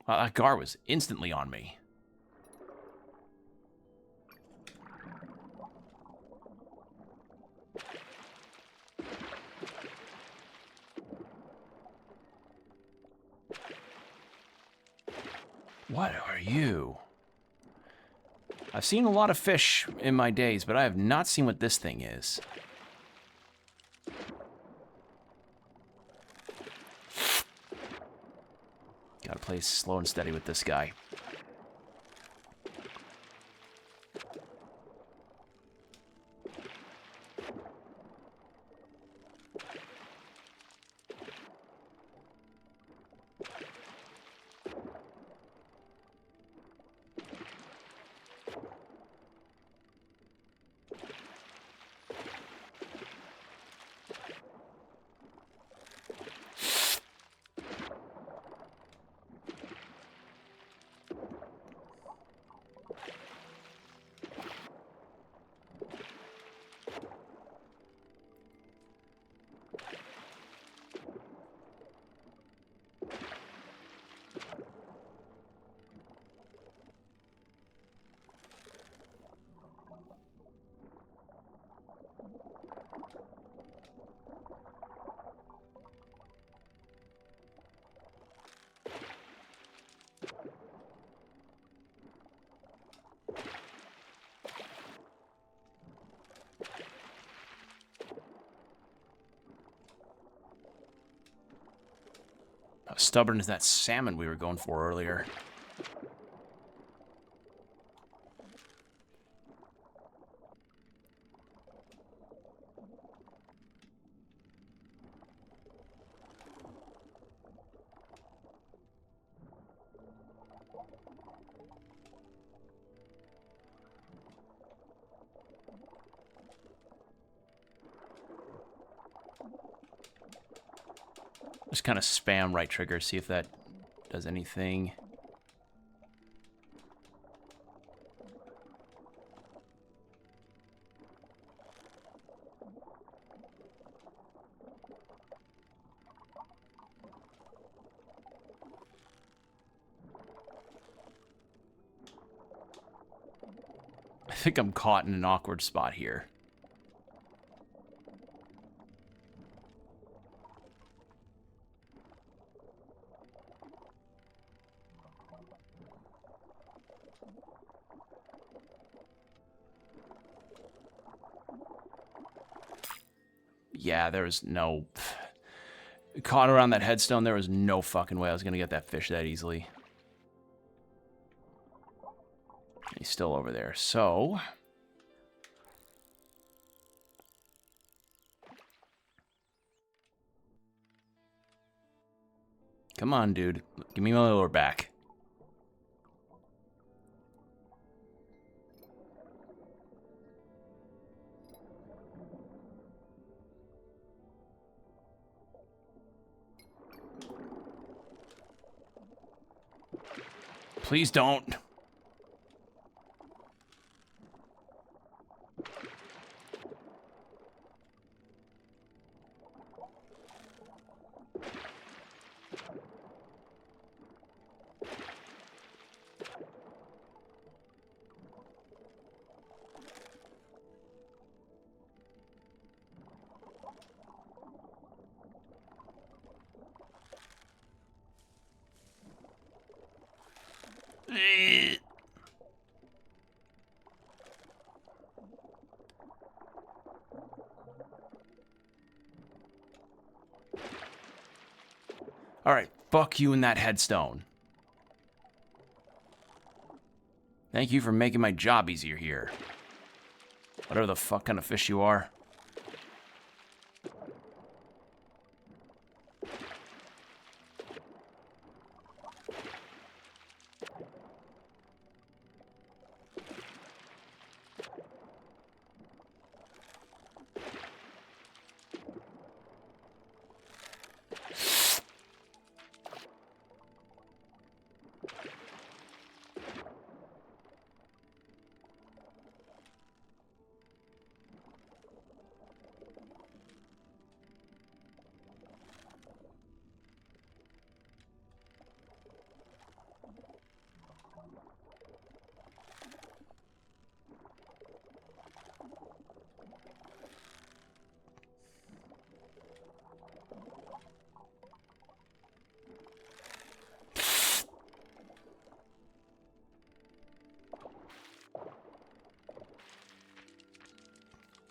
Speaker 1: That Gar was instantly on me. What are you? I've seen a lot of fish in my days, but I have not seen what this thing is. Gotta play slow and steady with this guy. How stubborn is that salmon we were going for earlier? Just kind of spam right trigger, see if that does anything. I think I'm caught in an awkward spot here. Yeah, there was no... Caught around that headstone, there was no fucking way I was going to get that fish that easily. He's still over there, so... Come on, dude. Give me my lure back. Please don't. Alright, fuck you and that headstone. Thank you for making my job easier here. Whatever the fuck kind of fish you are.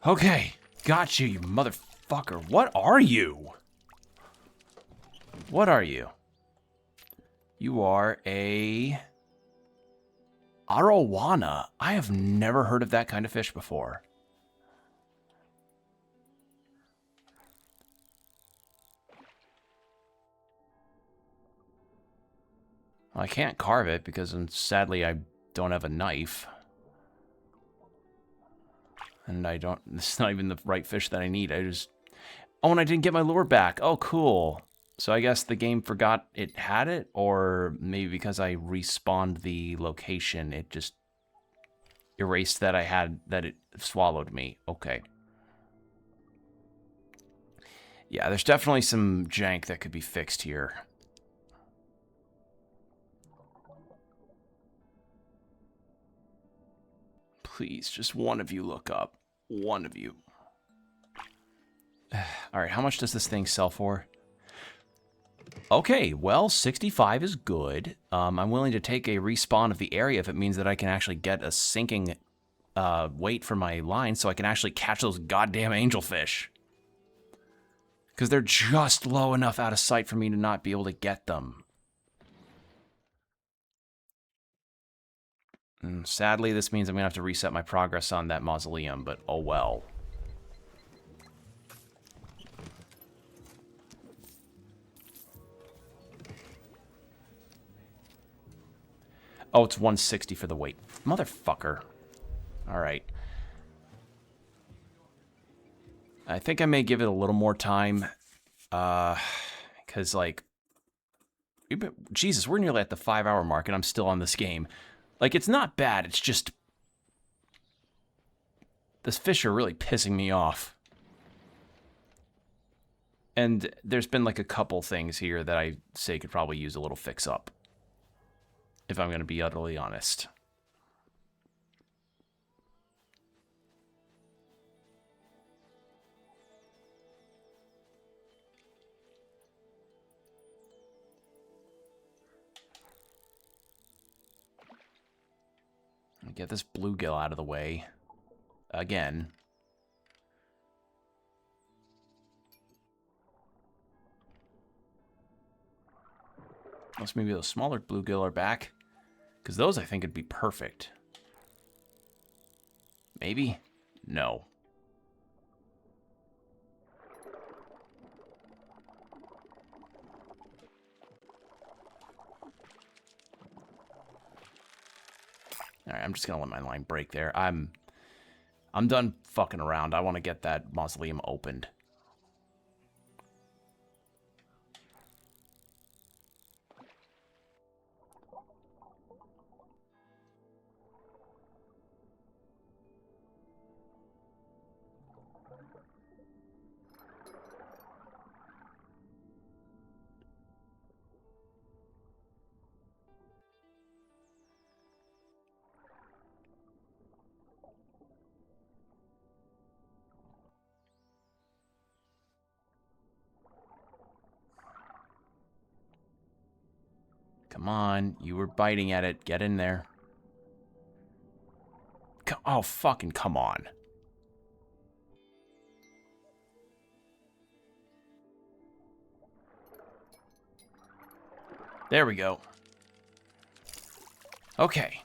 Speaker 1: Okay, got you, you motherfucker. What are you? What are you? You are a arowana. I have never heard of that kind of fish before. Well, I can't carve it because sadly I don't have a knife. And this is not even the right fish that I need. Oh, and I didn't get my lure back. Oh, cool. So I guess the game forgot it had it, or maybe because I respawned the location, it just erased that it swallowed me. Okay. Yeah, there's definitely some jank that could be fixed here. Please, just one of you look up. One of you. All right, how much does this thing sell for? Okay, well, 65 is good. I'm willing to take a respawn of the area if it means that I can actually get a sinking weight for my line so I can actually catch those goddamn angelfish. Because they're just low enough out of sight for me to not be able to get them. And sadly, this means I'm going to have to reset my progress on that mausoleum, but oh well. Oh, it's 160 for the weight. Motherfucker. Alright. I think I may give it a little more time. Because, like... Jesus, we're nearly at the 5-hour mark and I'm still on this game. Like, it's not bad, it's just... This fish are really pissing me off. And there's been, like, a couple things here that I say could probably use a little fix-up. If I'm going to be utterly honest. Get this bluegill out of the way. Again. Unless maybe those smaller bluegill are back. Because those, I think, would be perfect. Maybe? No. Alright, I'm just gonna let my line break there. I'm done fucking around. I want to get that mausoleum opened. Come on, you were biting at it. Get in there. Oh, fucking come on. There we go. Okay.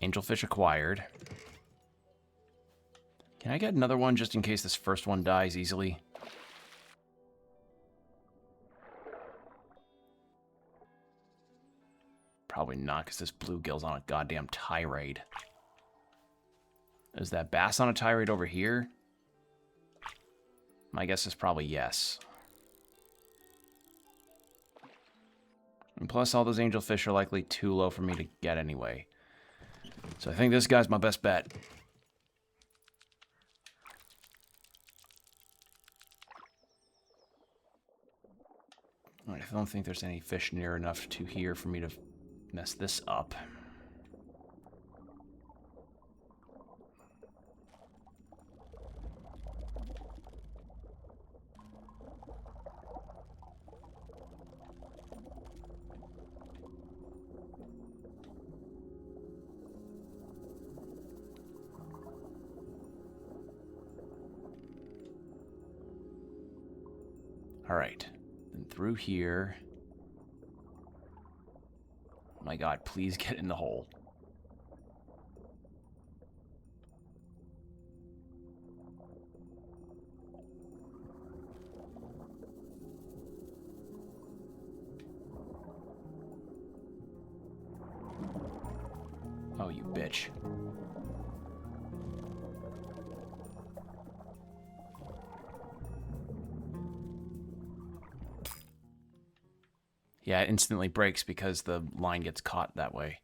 Speaker 1: Angelfish acquired. Can I get another one just in case this first one dies easily? Probably not, because this bluegill's on a goddamn tirade. Is that bass on a tirade over here? My guess is probably yes. And plus, all those angelfish are likely too low for me to get anyway. So I think this guy's my best bet. Alright, I don't think there's any fish near enough to here for me to mess this up. Alright, then through here. My god, please get in the hole. Oh, you bitch. Yeah, it instantly breaks because the line gets caught that way.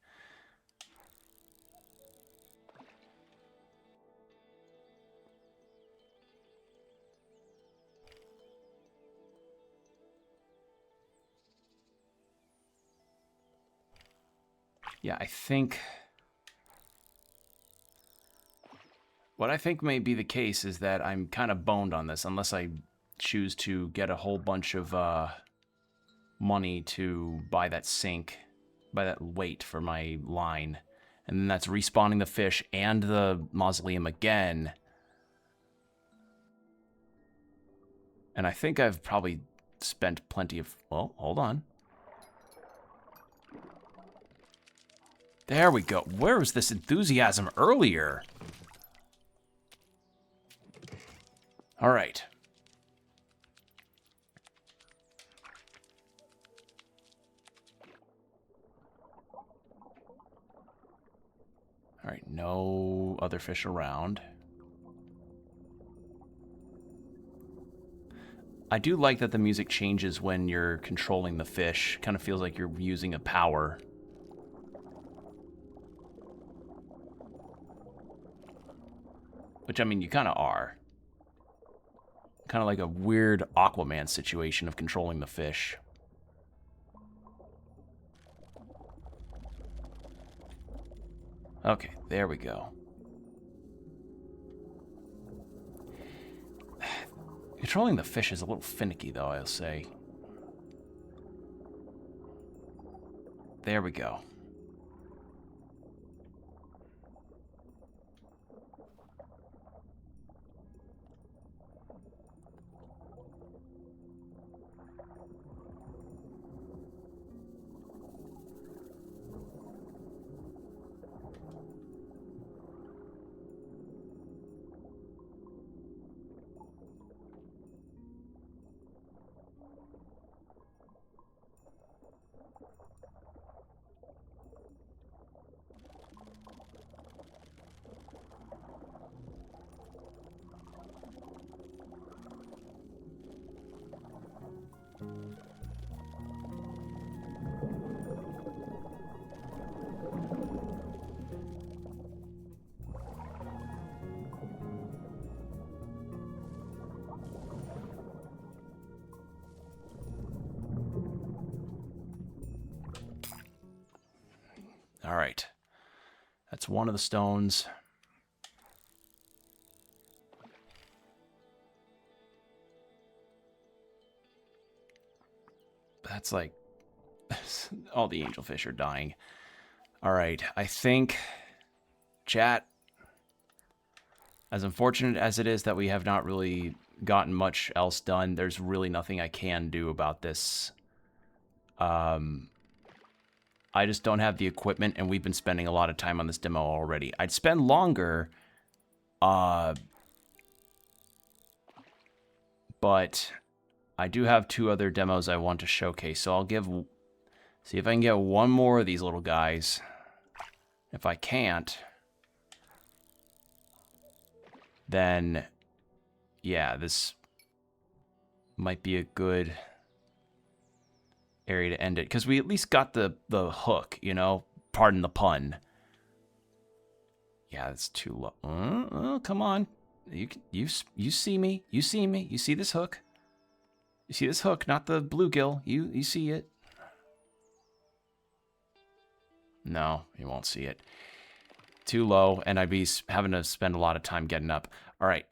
Speaker 1: Yeah, I think... What I think may be the case is that I'm kind of boned on this, unless I choose to get a whole bunch of money to buy that sink, buy that weight for my line. And then that's respawning the fish and the mausoleum again. And I think I've probably spent plenty of... Well, hold on. There we go. Where was this enthusiasm earlier? All right. All right, no other fish around. I do like that the music changes when you're controlling the fish. Kind of feels like you're using a power. Which, I mean, you kind of are. Kind of like a weird Aquaman situation of controlling the fish. Okay, there we go. Controlling the fish is a little finicky, though, I'll say. There we go. All right. That's one of the stones. That's like... all the angelfish are dying. All right. I think... Chat... As unfortunate as it is that we have not really gotten much else done, there's really nothing I can do about this. I just don't have the equipment, and we've been spending a lot of time on this demo already. I'd spend longer but I do have 2 other demos I want to showcase, so I'll see if I can get one more of these little guys. If I can't, then yeah, this might be a good area to end it, because we at least got the hook, you know? Pardon the pun. Yeah, it's too low. Oh, come on. You see me. You see me. You see this hook. You see this hook, not the bluegill. You see it. No, you won't see it. Too low, and I'd be having to spend a lot of time getting up. All right.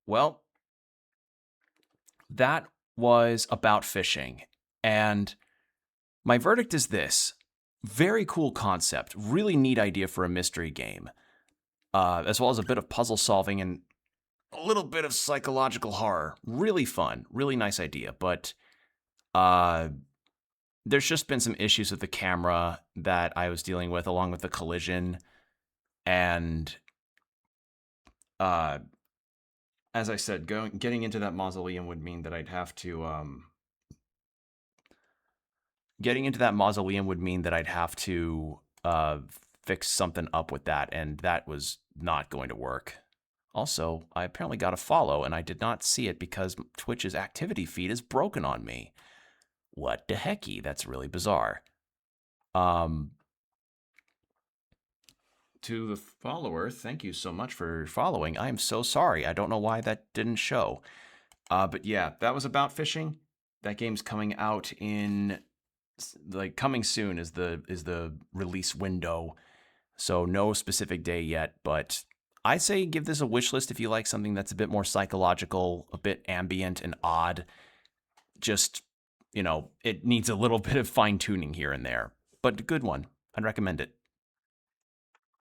Speaker 1: Well, that was about fishing. And my verdict is this. Very cool concept. Really neat idea for a mystery game. As well as a bit of puzzle solving and a little bit of psychological horror. Really fun. Really nice idea. But there's just been some issues with the camera that I was dealing with, along with the collision. And as I said, getting into that mausoleum would mean that I'd have to... Getting into that mausoleum would mean that I'd have to fix something up with that, and that was not going to work. Also, I apparently got a follow, and I did not see it because Twitch's activity feed is broken on me. What the hecky? That's really bizarre. To the follower, thank you so much for following. I'm so sorry. I don't know why that didn't show. But yeah, that was about fishing. That game's coming out in... like coming soon is the release window, so no specific day yet, but I'd say give this a wish list if you like something that's a bit more psychological, a bit ambient and odd. Just, you know, it needs a little bit of fine tuning here and there, but a good one. I'd recommend it.